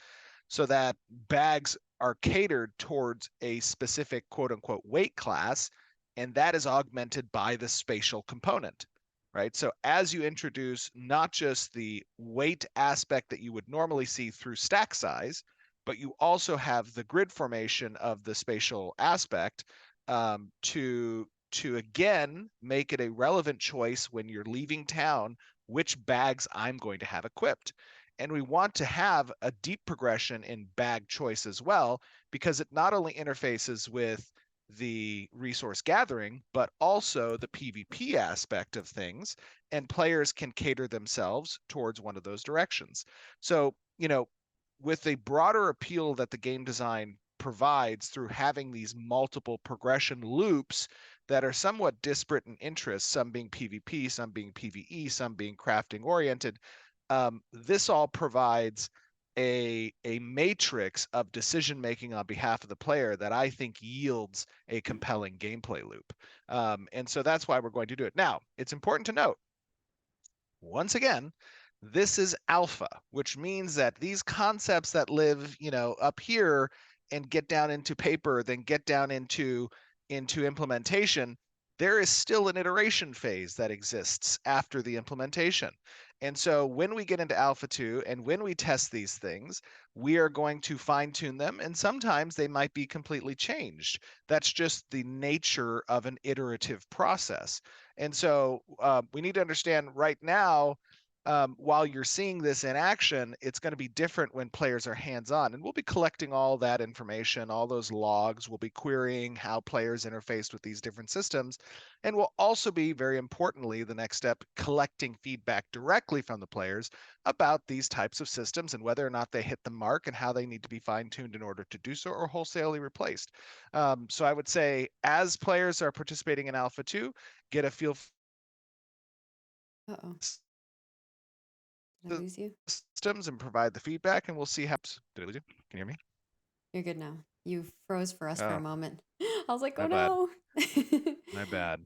so that bags are catered towards a specific quote unquote weight class, and that is augmented by the spatial component, right? So as you introduce not just the weight aspect that you would normally see through stack size, but you also have the grid formation of the spatial aspect to again make it a relevant choice when you're leaving town which bags I'm going to have equipped. And we want to have a deep progression in bag choice as well, because it not only interfaces with the resource gathering, but also the PvP aspect of things, and players can cater themselves towards one of those directions. So, with a broader appeal that the game design provides through having these multiple progression loops that are somewhat disparate in interest, some being PvP, some being PvE, some being crafting oriented, this all provides a matrix of decision making on behalf of the player that I think yields a compelling gameplay loop. And so that's why we're going to do it. Now, it's important to note, once again, this is alpha, which means that these concepts that live, up here and get down into paper, then get down into implementation, there is still an iteration phase that exists after the implementation. And so when we get into Alpha 2 and when we test these things, we are going to fine tune them, and sometimes they might be completely changed. That's just the nature of an iterative process. And so we need to understand right now, while you're seeing this in action, it's going to be different when players are hands-on. And we'll be collecting all that information, all those logs. We'll be querying how players interface with these different systems. And we'll also be, very importantly, the next step, collecting feedback directly from the players about these types of systems and whether or not they hit the mark and how they need to be fine-tuned in order to do so, or wholesalely replaced. So I would say, as players are participating in Alpha 2, get a feel Uh-oh. Did I lose you? systems and provide the feedback, and we'll see how. Did I lose you? Can you hear me? You're good now. You froze for us for a Oh, moment. I was like, my oh bad. no. My bad.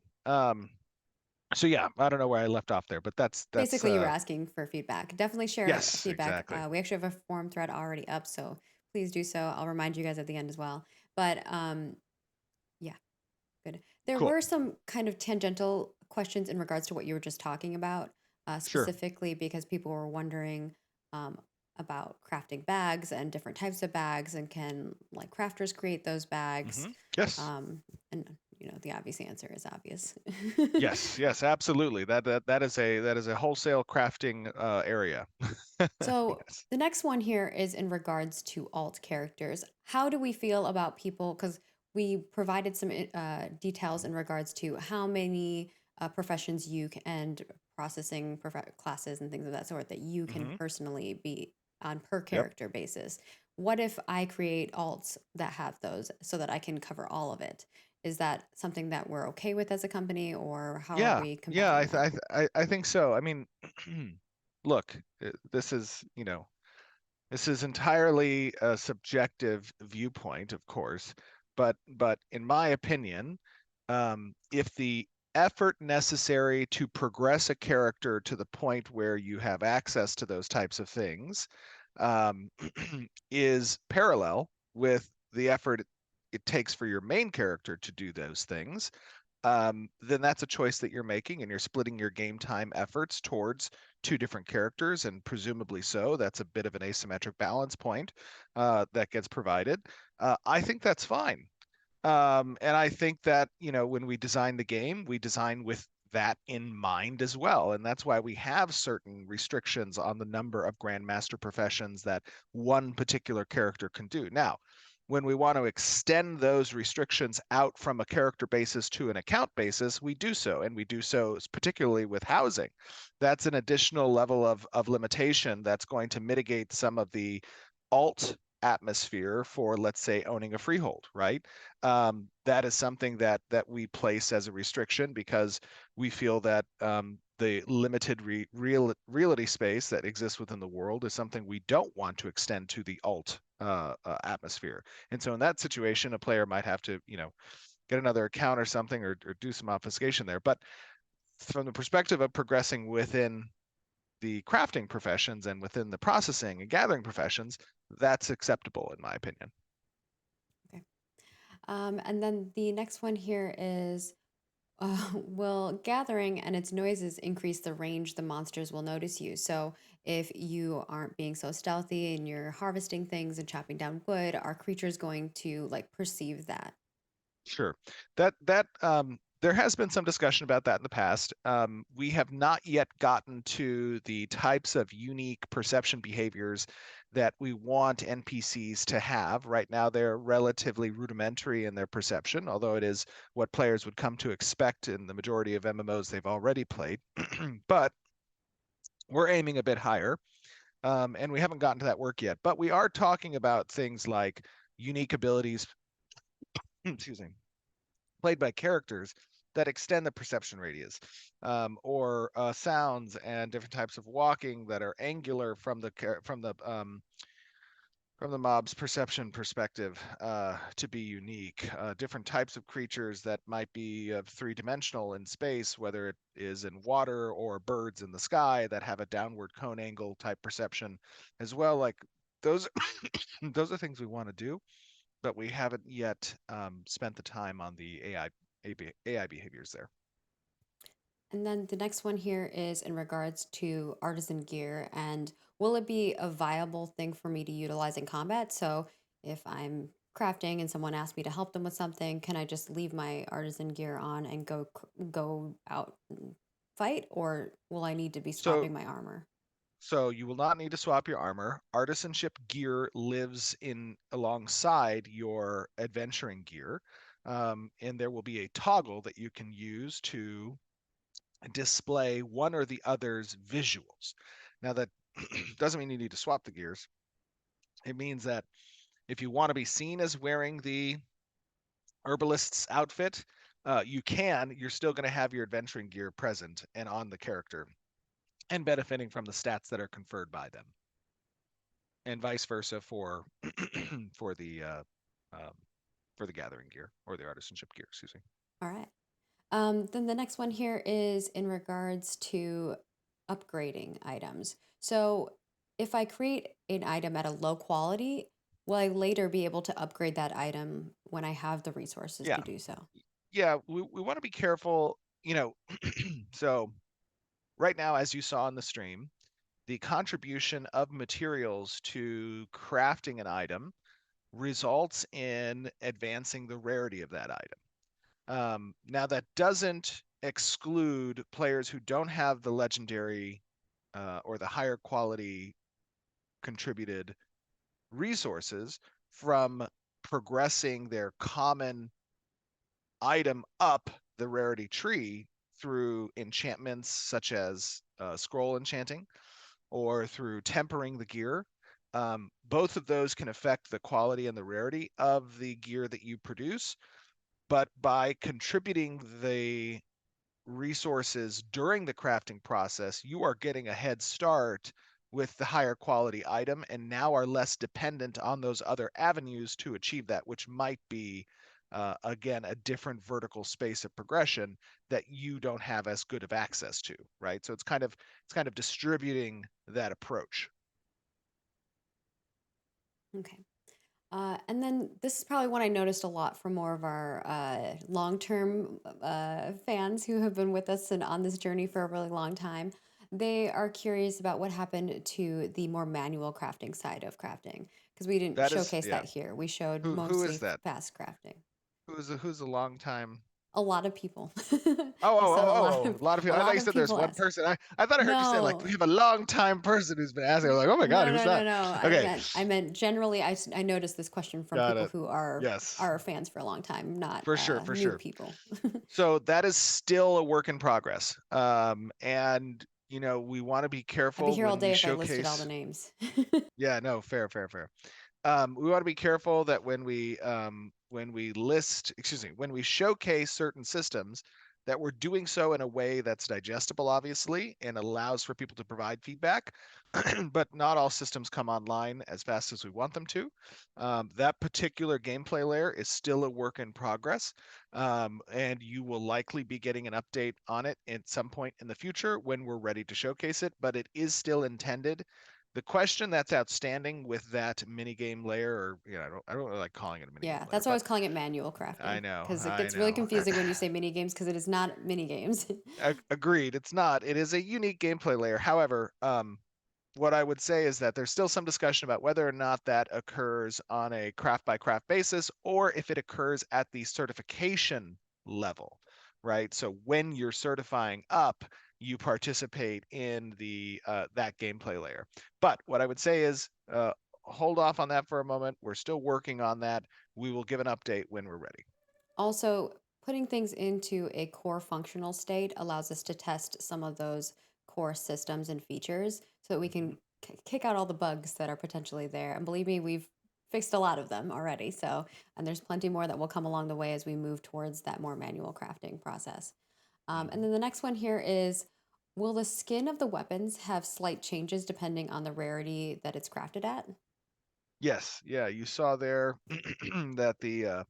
So yeah, I don't know where I left off there, but that's Basically, you were asking for feedback. Definitely share yes, feedback. exactly. We actually have a forum thread already up, so please do so. I'll remind you guys at the end as well. But yeah, good. There Cool. were some kind of tangential questions in regards to what you were just talking about, Sure. specifically because people were wondering um, about crafting bags and different types of bags, and can like crafters create those bags? Yes. And the obvious answer is obvious. Yes, yes, absolutely. That is a wholesale crafting area. So Yes. the next one here is in regards to alt characters. How do we feel about people? Because we provided some details in regards to how many professions and processing classes and things of that sort that you can Hmm. personally be on per Yep. character basis. What if I create alts that have those so that I can cover all of it? Is that something that we're okay with as a company, or how are Yeah. we Yeah, combating that? I think so. I mean, look, this is, this is entirely a subjective viewpoint, of course, but in my opinion, if the effort necessary to progress a character to the point where you have access to those types of things um, is parallel with the effort it takes for your main character to do those things, then that's a choice that you're making, and you're splitting your game time efforts towards two different characters, and presumably so. That's a bit of an asymmetric balance point that gets provided. I think that's fine. And I think that, when we design the game, we design with that in mind as well. And that's why we have certain restrictions on the number of Grandmaster professions that one particular character can do. Now, when we want to extend those restrictions out from a character basis to an account basis, we do so. And we do so particularly with housing. That's an additional level of limitation that's going to mitigate some of the alt atmosphere for, let's say, owning a freehold, right? That is something that we place as a restriction because we feel that the limited reality space that exists within the world is something we don't want to extend to the alt atmosphere. And so in that situation, a player might have to, get another account or something, or do some obfuscation there. But from the perspective of progressing within the crafting professions and within the processing and gathering professions, that's acceptable in my opinion. Okay. And then the next one here is will gathering and its noises increase the range the monsters will notice you? So if you aren't being so stealthy and you're harvesting things and chopping down wood, are creatures going to like perceive that? Sure. That there has been some discussion about that in the past. We have not yet gotten to the types of unique perception behaviors that we want NPCs to have. Right now, they're relatively rudimentary in their perception, although it is what players would come to expect in the majority of MMOs they've already played. But we're aiming a bit higher, and we haven't gotten to that work yet. But we are talking about things like unique abilities, excuse me, played by characters that extend the perception radius, or sounds and different types of walking that are angular from the mob's perception perspective to be unique. Different types of creatures that might be of three-dimensional in space, whether it is in water or birds in the sky that have a downward cone angle type perception as well. Like those, those are things we want to do, but we haven't yet spent the time on the AI behaviors there. And then the next one here is in regards to artisan gear, and will it be a viable thing for me to utilize in combat? So if I'm crafting and someone asks me to help them with something, can I just leave my artisan gear on and go out and fight, or will I need to be So swapping my armor? so you will not need to swap your armor. Artisanship gear lives in alongside your adventuring gear, and there will be a toggle that you can use to display one or the other's visuals. Now that doesn't mean you need to swap the gears. It means that if you want to be seen as wearing the herbalist's outfit, you can. You're still going to have your adventuring gear present and on the character, and benefiting from the stats that are conferred by them, and vice versa for for the uh, um, for the gathering gear or the artisanship gear. Excuse me. All right. Then the next one here is in regards to upgrading items. So if I create an item at a low quality, will I later be able to upgrade that item when I have the resources Yeah. to do so? Yeah, we want to be careful, so right now, as you saw in the stream, the contribution of materials to crafting an item results in advancing the rarity of that item. Now, that doesn't exclude players who don't have the legendary or the higher quality contributed resources from progressing their common item up the rarity tree through enchantments such as scroll enchanting or through tempering the gear. Both of those can affect the quality and the rarity of the gear that you produce, but by contributing the resources during the crafting process, you are getting a head start with the higher quality item and now are less dependent on those other avenues to achieve that, which might be, again, a different vertical space of progression that you don't have as good of access to, right? So it's kind of distributing that approach. Okay. And then this is probably one I noticed a lot from more of our long-term fans who have been with us and on this journey for a really long time. They are curious about what happened to the more manual crafting side of crafting because we didn't That is, showcase yeah. that here. We showed Who is mostly that? fast crafting. Who's a long time? A lot of people. Oh, I oh, saw oh, oh, a lot of a people. I thought lot you of said there's people one ask. person. I thought I heard you say like we No, have a long time person who's been asking. I was like, oh my God, no, who's no, no, that? no. Okay, I meant generally. I noticed this question from got people it. who are Yes, our fans for a long time, not for sure, for new sure. people. So that is still a work in progress. And we want to be I'd be careful here all when we day if I listed all the showcase. names. Yeah, no, fair, fair, fair. We want to be careful that when we list, excuse me, when we showcase certain systems, that we're doing so in a way that's digestible, obviously, and allows for people to provide feedback. But not all systems come online as fast as we want them to. That particular gameplay layer is still a work in progress, and you will likely be getting an update on it at some point in the future when we're ready to showcase it. But it is still intended. The question that's outstanding with that minigame layer, or I don't really like calling it a minigame Yeah, layer, that's why I but was calling it manual crafting I know, because it I gets really know. confusing when you say mini games because it is not mini games. Agreed. It's not. It is a unique gameplay layer. However, what I would say is that there's still some discussion about whether or not that occurs on a craft by craft basis or if it occurs at the certification level, right? So when you're certifying up, you participate in the that gameplay layer. But what I would say is hold off on that for a moment. We're still working on that. We will give an update when we're ready. Also, putting things into a core functional state allows us to test some of those core systems and features so that we Mhm. can kick out all the bugs that are potentially there. And believe me, we've fixed a lot of them already. So, and there's plenty more that will come along the way as we move towards that more manual crafting process. And Mhm. then the next one here is, will the skin of the weapons have slight changes depending on the rarity that it's crafted at? Yes, yeah, you saw there that the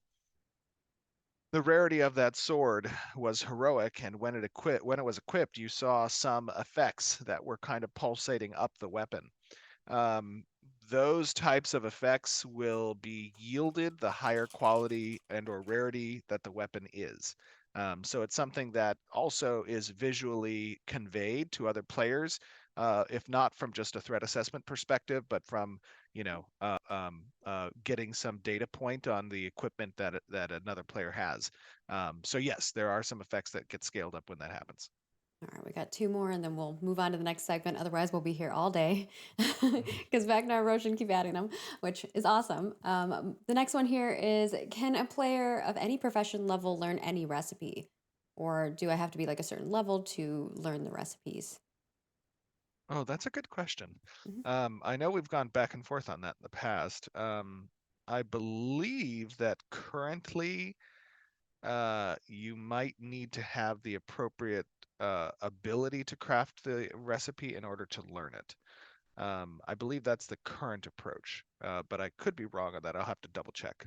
rarity of that sword was heroic, and when it was equipped, you saw some effects that were kind of pulsating up the weapon. Um, those types of effects will be yielded the higher quality and or rarity that the weapon is. So it's something that also is visually conveyed to other players, if not from just a threat assessment perspective, but from getting some data point on the equipment that another player has. So yes, there are some effects that get scaled up when that happens. All right, we got two more and then we'll move on to the next segment. Otherwise, we'll be here all day Mhm. because Wagner and Roshan keep adding them, which is awesome. The next one here is, can a player of any profession level learn any recipe? Or do I have to be like a certain level to learn the recipes? Oh, that's a good question. Mhm. I know we've gone back and forth on that in the past. I believe that currently you might need to have the appropriate ability to craft the recipe in order to learn it. I believe that's the current approach, but I could be wrong on that. I'll have to double check.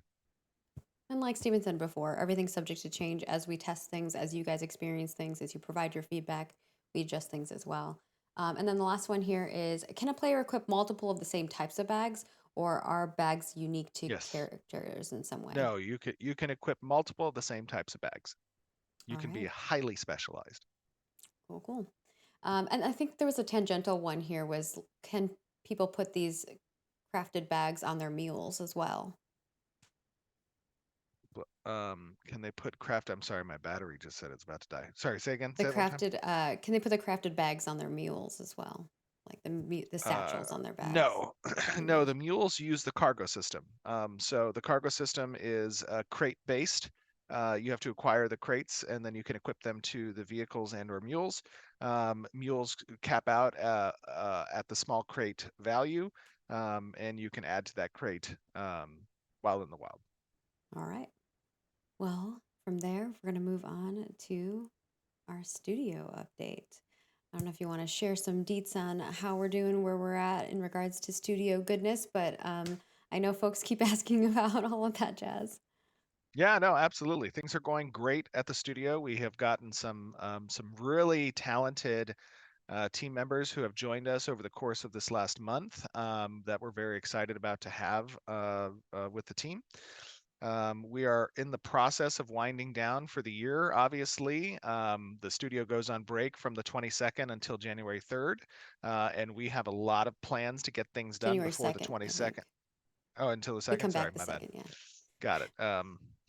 And like Steven said before, everything's subject to change as we test things, as you guys experience things, as you provide your feedback, we adjust things as well. And then the last one here is, can a player equip multiple of the same types of bags, or are bags unique to Yes. characters in some way? No, you can equip multiple of the same types of bags. You All can be right. highly specialized. Cool, cool. And I think there was a tangential one here was, can people put these crafted bags on their mules as well? Can they put craft? I'm sorry, my battery just said it's about to die. Sorry, say again. The Say it one time. crafted, can they put the crafted bags on their mules as well? Like the satchels on their bags? No, no, the mules use the cargo system. So the cargo system is crate based. You have to acquire the crates and then you can equip them to the vehicles and or mules. Mules cap out at the small crate value, and you can add to that crate while in the wild. All right. Well, from there, we're going to move on to our studio update. I don't know if you want to share some deets on how we're doing, where we're at in regards to studio goodness, but I know folks keep asking about all of that jazz. Yeah, no, absolutely. Things are going great at the studio. We have gotten some really talented team members who have joined us over the course of this last month that we're very excited about to have with the team. We are in the process of winding down for the year, obviously. The studio goes on break from the 22nd until January 3rd, and we have a lot of plans to get things done January before the 2nd, I 22nd. think. Oh, until the We 2nd? come Sorry, back the my bad. 2nd, yeah. Got it.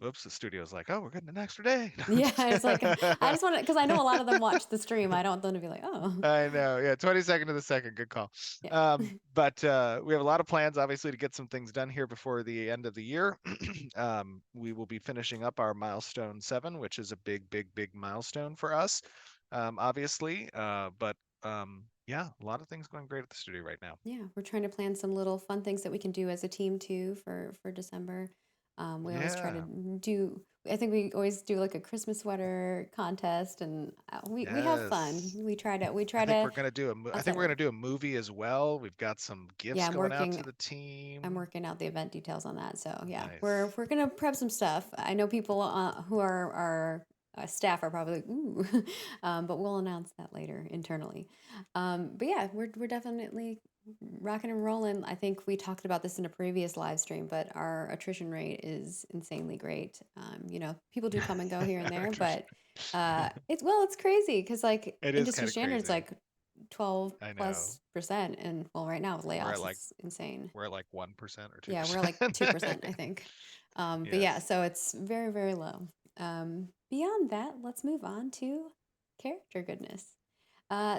Oops, the studio's like, oh, we're getting an extra day. No, I'm Yeah, just it's like, I just want to, because I know a lot of them kidding. watch the stream. I don't want them to be like, oh, I know. Yeah, 22nd to the 2nd. Good call. yeah. But we have a lot of plans, obviously, to get some things done here before the end of the year. We will be finishing up our milestone 7, which is a big, big, big milestone for us, obviously. But yeah, a lot of things going great at the studio right now. Yeah, we're trying to plan some little fun things that we can do as a team too for December. We always try to Yeah. do. I think we always do like a Christmas sweater contest, and we have fun. Yes. We try I think to we're gonna do I think outside we're of gonna do a movie as well. We've got some yeah. gifts going out to the team. I'm working out the event details on that. So yeah, Nice. we're gonna prep some stuff. I know people who are our staff are probably like ooh, but we'll announce that later internally. But yeah, we're definitely rocking and rolling. I think we talked about this in a previous live stream, but our attrition rate is insanely great. People do come and go here and there, but it's crazy because like It is industry kind of standards crazy. like 12 I know. plus percent, and well, right now with We're layoffs, at like it's insane. 1% or Yeah, 2%. we're like 2%, I think. But yeah, Yes. so it's very, very low. Beyond that, let's move on to character goodness.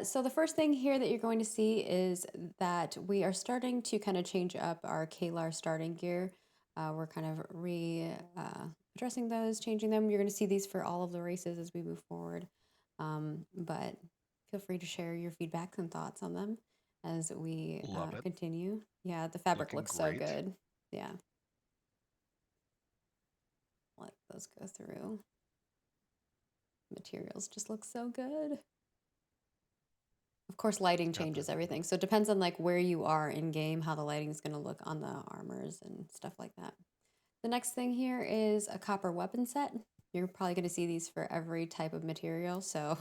So the first thing here that you're going to see is that we are starting to kind of change up our Kalar starting gear. We're kind of addressing those, changing them. You're going to see these for all of the races as we move forward. But feel free to share your feedback and thoughts on them as we Love it. continue. Yeah, the fabric Looking looks so great. good. Yeah. Let those go through. Materials just look so good. Of course, lighting changes everything. So it depends on like where you are in game, how the lighting is going to look on the armors and stuff like that. The next thing here is a copper weapon set. You're probably going to see these for every type of material. So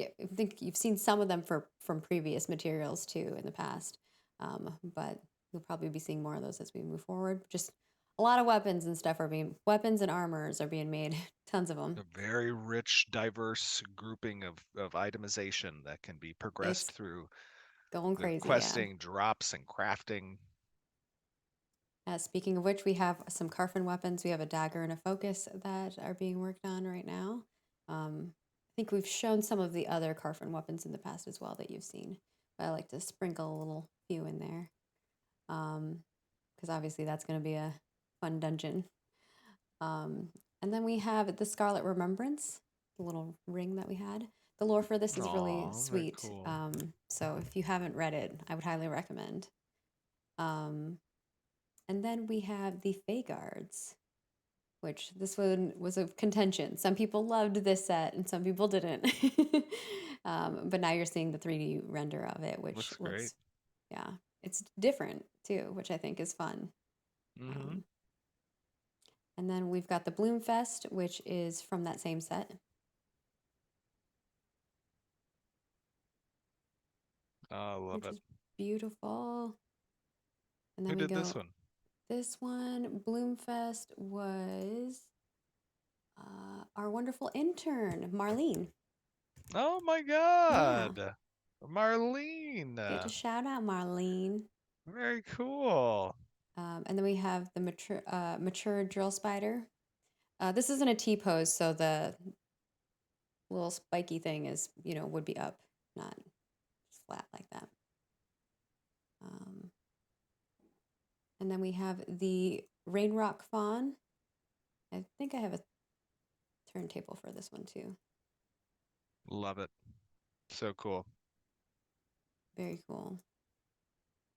I think you've seen some of them from previous materials too in the past. But you'll probably be seeing more of those as we move forward. Just a lot of weapons and weapons and armors are being made. Tons of them. A very rich, diverse grouping of itemization that can be progressed It's through going the crazy, questing, drops, and crafting. Speaking of which, we have some Carfin weapons. We have a dagger and a focus that are being worked on right now. I think we've shown some of the other Carfin weapons in the past as well that you've seen. But I like to sprinkle a little few in there. Because obviously that's going to be a fun dungeon. And then we have the Scarlet Remembrance, the little ring that we had. The lore for this is really Aw, very sweet. cool. So if you haven't read it, I would highly recommend. And then we have the Fey Guards, which this one was of contention. Some people loved this set and some people didn't. But now you're seeing the 3D render of it, which Looks great. yeah, it's different too, which I think is fun. Mm-hmm. And then we've got the Bloomfest, which is from that same set. Oh, love Which it. is beautiful. And then Who we did go. this one? This one, Bloomfest, was our wonderful intern, Marlene. Oh my Yeah. God. Marlene. Get a shout out, Marlene. Very cool. And then we have the mature drill spider. This isn't a T pose, so the little spiky thing is, would be up, not flat like that. And then we have the rain rock fawn. I think I have a turntable for this one too. Love it. So cool. Very cool.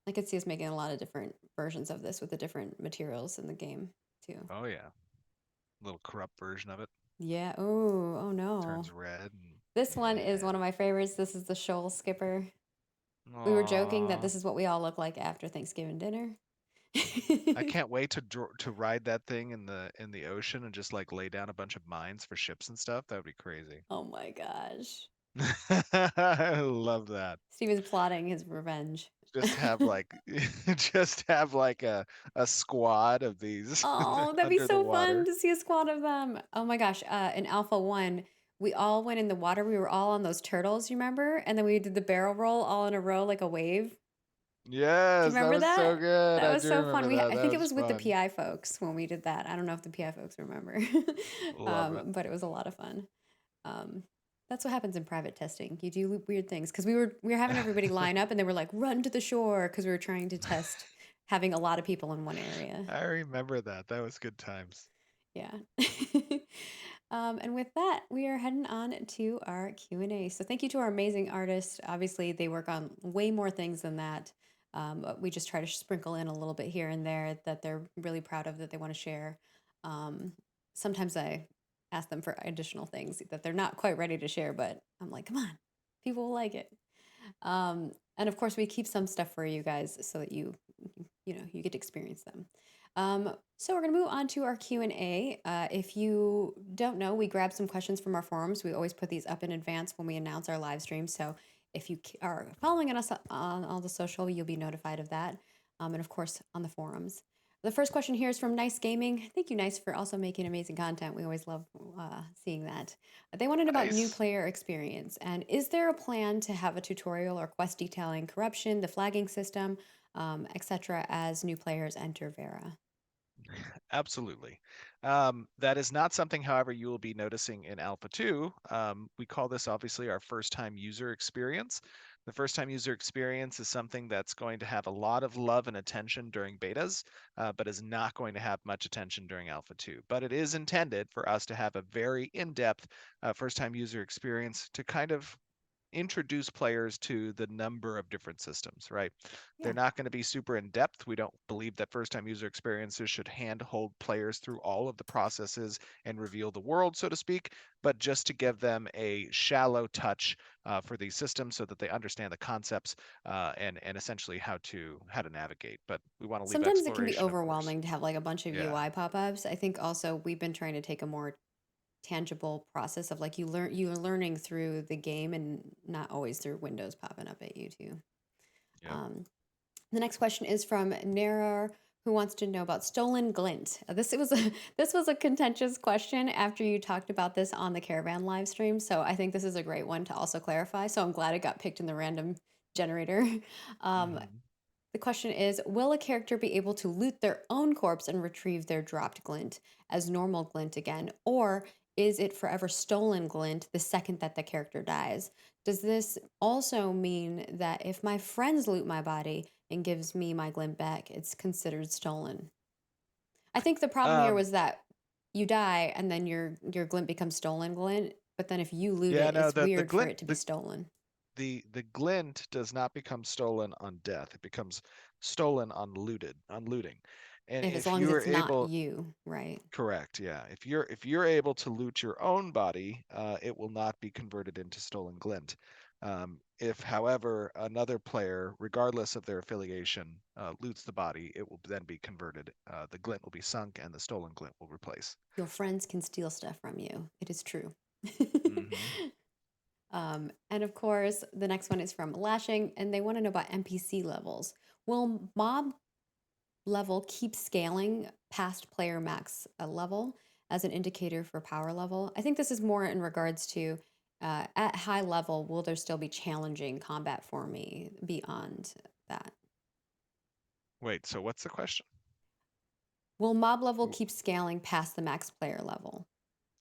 I could see us making a lot of different versions of this with the different materials in the game too. Oh yeah. Little corrupt version of it. Yeah. Oh no. Turns red. This one is one of my favorites. This is the shoal skipper. We were joking that this is what we all look like after Thanksgiving dinner. I can't wait to ride that thing in the ocean and just like lay down a bunch of mines for ships and stuff. That would be crazy. Oh my gosh. I love that. Steven's plotting his revenge. Just have like a squad of these Oh, that'd be under the so water. fun to see a squad of them. Oh my gosh. In Alpha 1, we all went in the water. We were all on those turtles, you remember? And then we did the barrel roll all in a row like a wave. Yes, Do you remember that was so good. That I was do so fun. remember that. I That think it was with the fun. PI folks when we did that. I don't know if the PI folks remember. Love it. But it was a lot of fun. That's what happens in private testing. You do weird things because we were having everybody line up and they were like, run to the shore because we were trying to test having a lot of people in one area. I remember that. That was good times. Yeah. And with that, we are heading on to our Q&A. So thank you to our amazing artists. Obviously, they work on way more things than that. But we just try to sprinkle in a little bit here and there that they're really proud of that they want to share. Sometimes I ask them for additional things that they're not quite ready to share, but I'm like, come on, people will like it. And of course, we keep some stuff for you guys so that you get to experience them. So we're going to move on to our Q&A. If you don't know, we grab some questions from our forums. We always put these up in advance when we announce our live stream. So if you are following us on all the social, you'll be notified of that. And of course, on the forums. The first question here is from Nice Gaming. Thank you, Nice, for also making amazing content. We always love seeing that. They wanted about new player experience. And is there a plan to have a tutorial or quest detailing corruption, the flagging system, etc., as new players enter Vera? Absolutely. That is not something, however, you will be noticing in Alpha 2. We call this obviously our first time user experience. The first time user experience is something that's going to have a lot of love and attention during betas, but is not going to have much attention during Alpha 2. But it is intended for us to have a very in-depth first time user experience to kind of introduce players to the number of different systems, right? Yeah. They're not going to be super in depth. We don't believe that first time user experiences should handhold players through all of the processes and reveal the world, so to speak, but just to give them a shallow touch for these systems so that they understand the concepts and essentially how to navigate. But we want to leave Sometimes it can be exploration, of course. overwhelming to have like a bunch of Yeah. UI pop-ups. I think also we've been trying to take a more tangible process of like you're learning through the game and not always through windows popping up at you too. Yep. The next question is from Narar, who wants to know about stolen glint. This was a contentious question after you talked about this on the Caravan live stream, so I think this is a great one to also clarify. So I'm glad it got picked in the random generator. The question is, will a character be able to loot their own corpse and retrieve their dropped glint as normal glint again? Or is it forever stolen glint the second that the character dies? Does this also mean that if my friends loot my body and gives me my glint back, it's considered stolen? I think the problem here was that you die and then your glint becomes stolen glint, but then if you loot it, it's weird for it to be stolen. The glint does not become stolen on death. It becomes stolen on looting. And As if long as you're it's able, not you, right? correct, yeah. If you're able to loot your own body, it will not be converted into stolen glint. If, however, another player, regardless of their affiliation, loots the body, it will then be converted. The glint will be sunk, and the stolen glint will replace. Your friends can steal stuff from you. It is true. Mm-hmm. And of course, the next one is from Lashing, and they want to know about NPC levels. Will mob level keep scaling past player max level as an indicator for power level? I think this is more in regards to at high level, will there still be challenging combat for me beyond that? Wait, so what's the question? Will mob level keep scaling past the max player level?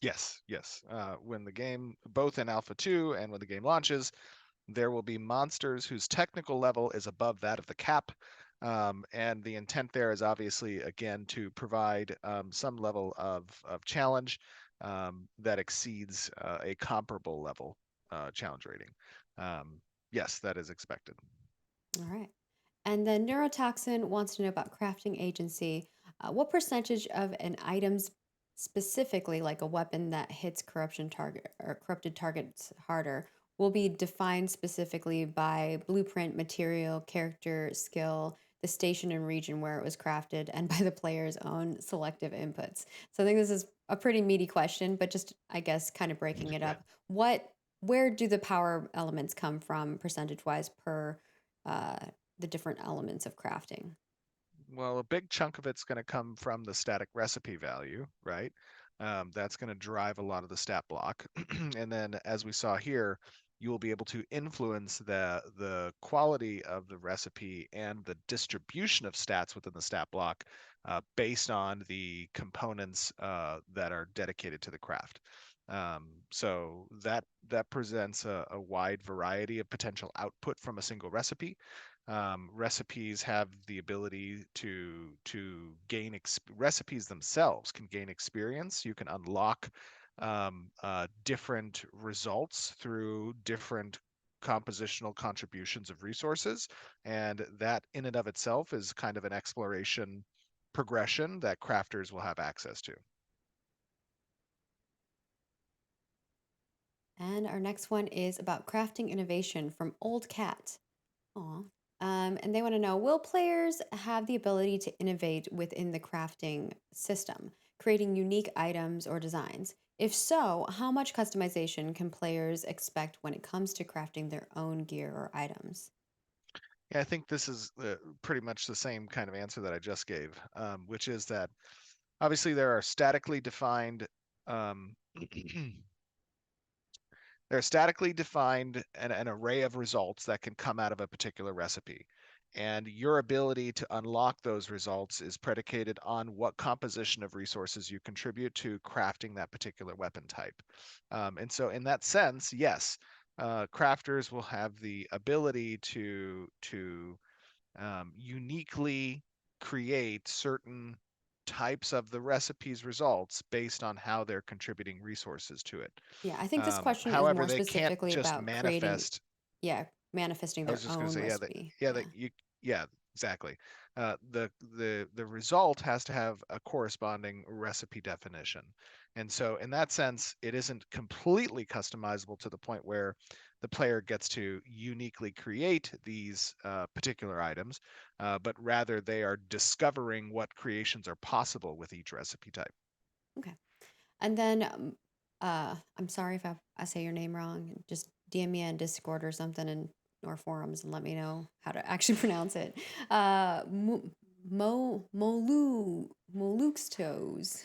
Yes, yes. When the game, both in Alpha 2 and when the game launches, there will be monsters whose technical level is above that of the cap. And the intent there is obviously, again, to provide some level of challenge that exceeds a comparable level challenge rating. Yes, that is expected. All right. And then Neurotoxin wants to know about crafting agency. What percentage of an item's specifically like a weapon that hits corruption target or corrupted targets harder will be defined specifically by blueprint, material, character, skill, the station and region where it was crafted, and by the player's own selective inputs. So I think this is a pretty meaty question, but just I guess kind of breaking it Yeah. up. Where do the power elements come from percentage wise per uh, the different elements of crafting? Well, a big chunk of it's going to come from the static recipe value, right? That's going to drive a lot of the stat block. And then, as we saw here, you will be able to influence the quality of the recipe and the distribution of stats within the stat block based on the components that are dedicated to the craft. So that presents a wide variety of potential output from a single recipe. Recipes have the ability to gain recipes themselves can gain experience. You can unlock different results through different compositional contributions of resources, and that in and of itself is kind of an exploration progression that crafters will have access to. And our next one is about crafting innovation from Old Cat. Aw. And they want to know, will players have the ability to innovate within the crafting system, creating unique items or designs? If so, how much customization can players expect when it comes to crafting their own gear or items? Yeah, I think this is pretty much the same kind of answer that I just gave, which is that obviously there are statically defined um, They're statically defined an array of results that can come out of a particular recipe. And your ability to unlock those results is predicated on what composition of resources you contribute to crafting that particular weapon type. And so, in that sense, yes, crafters will have the ability to uniquely create certain types of the recipe's results based on how they're contributing resources to it. Yeah, I think this question is However, more they can't specifically just about creating, manifest. yeah, manifesting I was their just going to own say, recipe. yeah, Yeah. yeah, exactly. The result has to have a corresponding recipe definition, and so in that sense, it isn't completely customizable to the point where the player gets to uniquely create these particular items, but rather they are discovering what creations are possible with each recipe type. Okay. And then I'm sorry if I say your name wrong. Just DM me in Discord or something and or forums and let me know how to actually pronounce it. Moluxtos.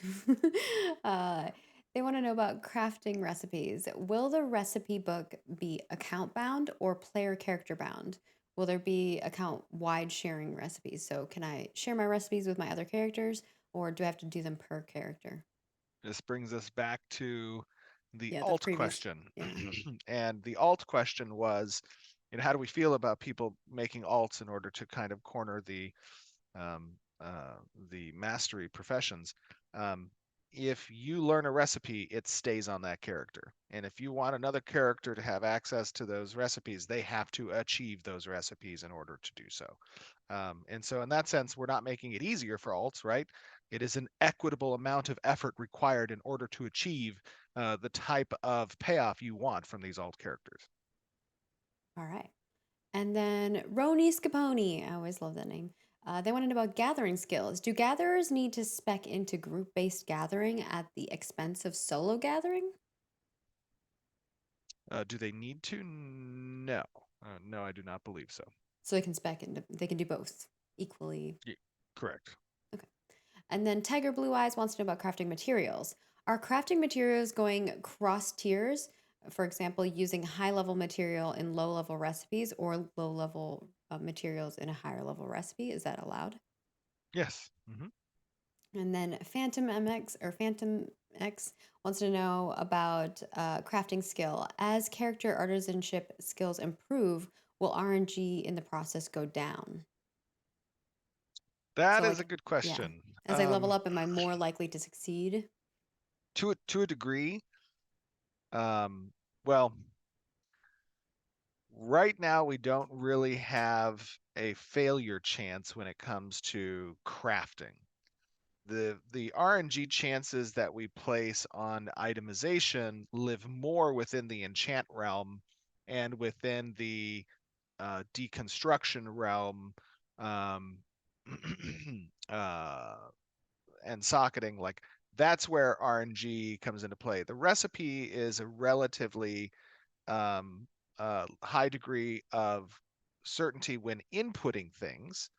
uh, they want to know about crafting recipes. Will the recipe book be account bound or player character bound? Will there be account wide sharing recipes? So can I share my recipes with my other characters, or do I have to do them per character? This brings us back to the Yeah, the alt previous. question. Yeah. And the alt question was, how do we feel about people making alts in order to kind of corner um, the mastery professions? If you learn a recipe, it stays on that character. And if you want another character to have access to those recipes, they have to achieve those recipes in order to do so. And so, in that sense, we're not making it easier for alts, right? It is an equitable amount of effort required in order to achieve the type of payoff you want from these alt characters. All right. And then Roni Scaponi, I always love that name. They want to know about gathering skills. Do gatherers need to spec into group-based gathering at the expense of solo gathering? Do they need to? No. No, I do not believe so. So they can spec into, they can do both equally. Yeah, correct. Okay. And then Tiger Blue Eyes wants to know about crafting materials. Are crafting materials going cross tiers? For example, using high level material in low level recipes or low level materials in a higher level recipe? Is that allowed? Yes. And then Phantom MX or Phantom X wants to know about crafting skill. As character artisanship skills improve, will RNG in the process go down? That So, is a like, good yeah, question. as I level up, am I more likely to succeed? To a degree. Well, right now we don't really have a failure chance when it comes to crafting. The RNG chances that we place on itemization live more within the enchant realm and within the deconstruction realm, um, and socketing. Like that's where RNG comes into play. The recipe is a relatively high degree of certainty when inputting things.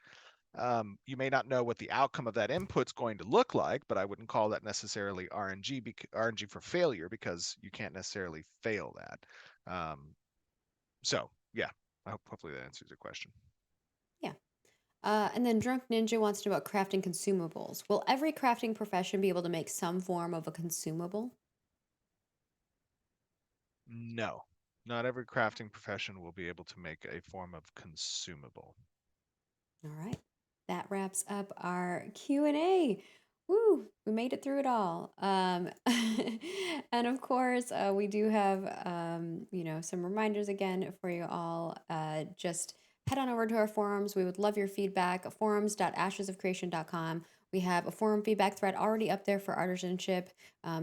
You may not know what the outcome of that input's going to look like, but I wouldn't call that necessarily RNG, RNG for failure, because you can't necessarily fail that. So yeah, hopefully that answers your question. Yeah. And then Drunk Ninja wants to know about crafting consumables. Will every crafting profession be able to make some form of a consumable? No, not every crafting profession will be able to make a form of consumable. All right. That wraps up our Q&A. Woo, we made it through it all. And of course, we do have, some reminders again for you all. Just head on over to our forums. We would love your feedback. Forums.ashesofcreation.com. We have a forum feedback thread already up there for Artisanship.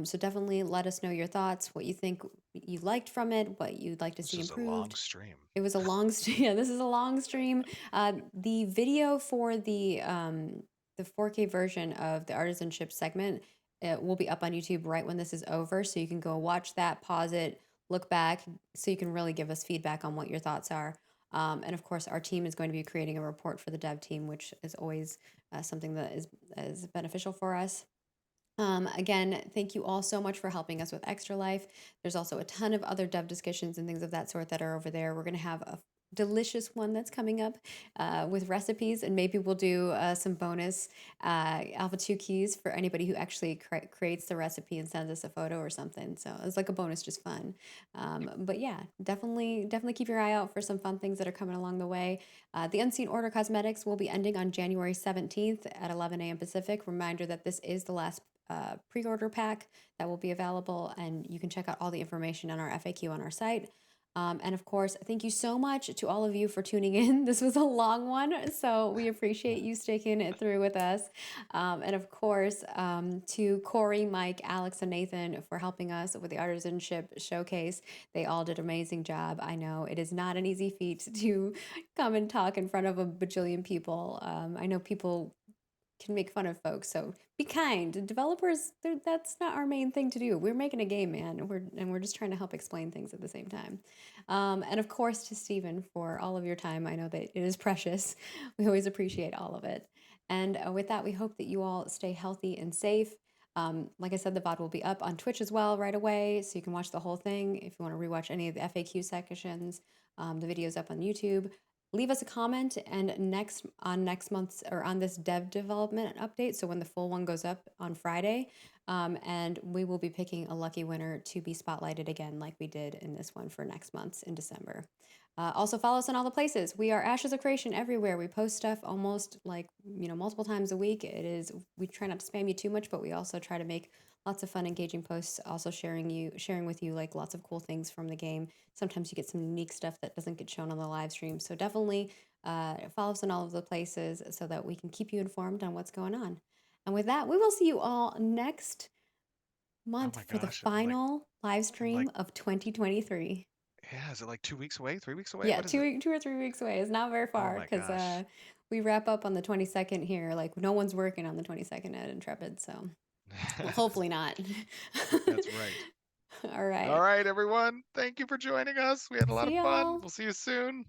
So definitely let us know your thoughts, what you think you liked from it, what you'd like to This see was a long improved. stream. It was a long stream. Yeah, this is a long stream. The video for the 4K version of the Artisanship segment will be up on YouTube right when this is over, so you can go watch that, pause it, look back, so you can really give us feedback on what your thoughts are. And of course, our team is going to be creating a report for the dev team, which is always something that is beneficial for us. Again, thank you all so much for helping us with Extra Life. There's also a ton of other dev discussions and things of that sort that are over there. We're going to have a delicious one that's coming up with recipes, and maybe we'll do some bonus Alpha 2 keys for anybody who actually creates the recipe and sends us a photo or something. So it's like a bonus, just fun. But yeah, definitely keep your eye out for some fun things that are coming along the way. The Unseen Order Cosmetics will be ending on January 17th at 11 a.m. Pacific. Reminder that this is the last pre-order pack that will be available, and you can check out all the information on our FAQ on our site. And of course, thank you so much to all of you for tuning in. This was a long one, so we appreciate you sticking it through with us. And of course, to Corey, Mike, Alex, and Nathan for helping us with the Artisanship Showcase. They all did an amazing job. I know it is not an easy feat to come and talk in front of a bajillion people. I know people can make fun of folks, so be kind. Developers, that's not our main thing to do. We're making a game, man, and we're just trying to help explain things at the same time. And of course, to Stephen for all of your time. I know that it is precious. We always appreciate all of it. And with that, we hope that you all stay healthy and safe. Like I said, the VOD will be up on Twitch as well right away, so you can watch the whole thing. If you want to rewatch any of the FAQ sections, the video's up on YouTube. Leave us a comment and next month's or on this dev development update. So when the full one goes up on Friday, and we will be picking a lucky winner to be spotlighted again, like we did in this one for next month's in December. Also follow us on all the places. We are Ashes of Creation everywhere. We post stuff almost multiple times a week. We try not to spam you too much, but we also try to make lots of fun, engaging posts, also sharing with you like lots of cool things from the game. Sometimes you get some unique stuff that doesn't get shown on the live stream. So definitely follow us in all of the places so that we can keep you informed on what's going on. And with that, we will see you all next month for the final live stream of 2023. Yeah, is it like 2 weeks away, 3 weeks away? Yeah, What is it? 2 or 3 weeks away. It's not very Oh far my because gosh. we wrap up on the 22nd here. Like no one's working on the 22nd at Intrepid, so well, hopefully not. That's right. All right. All right, everyone. Thank you for joining us. We had a lot of See fun. y'all. We'll see you soon.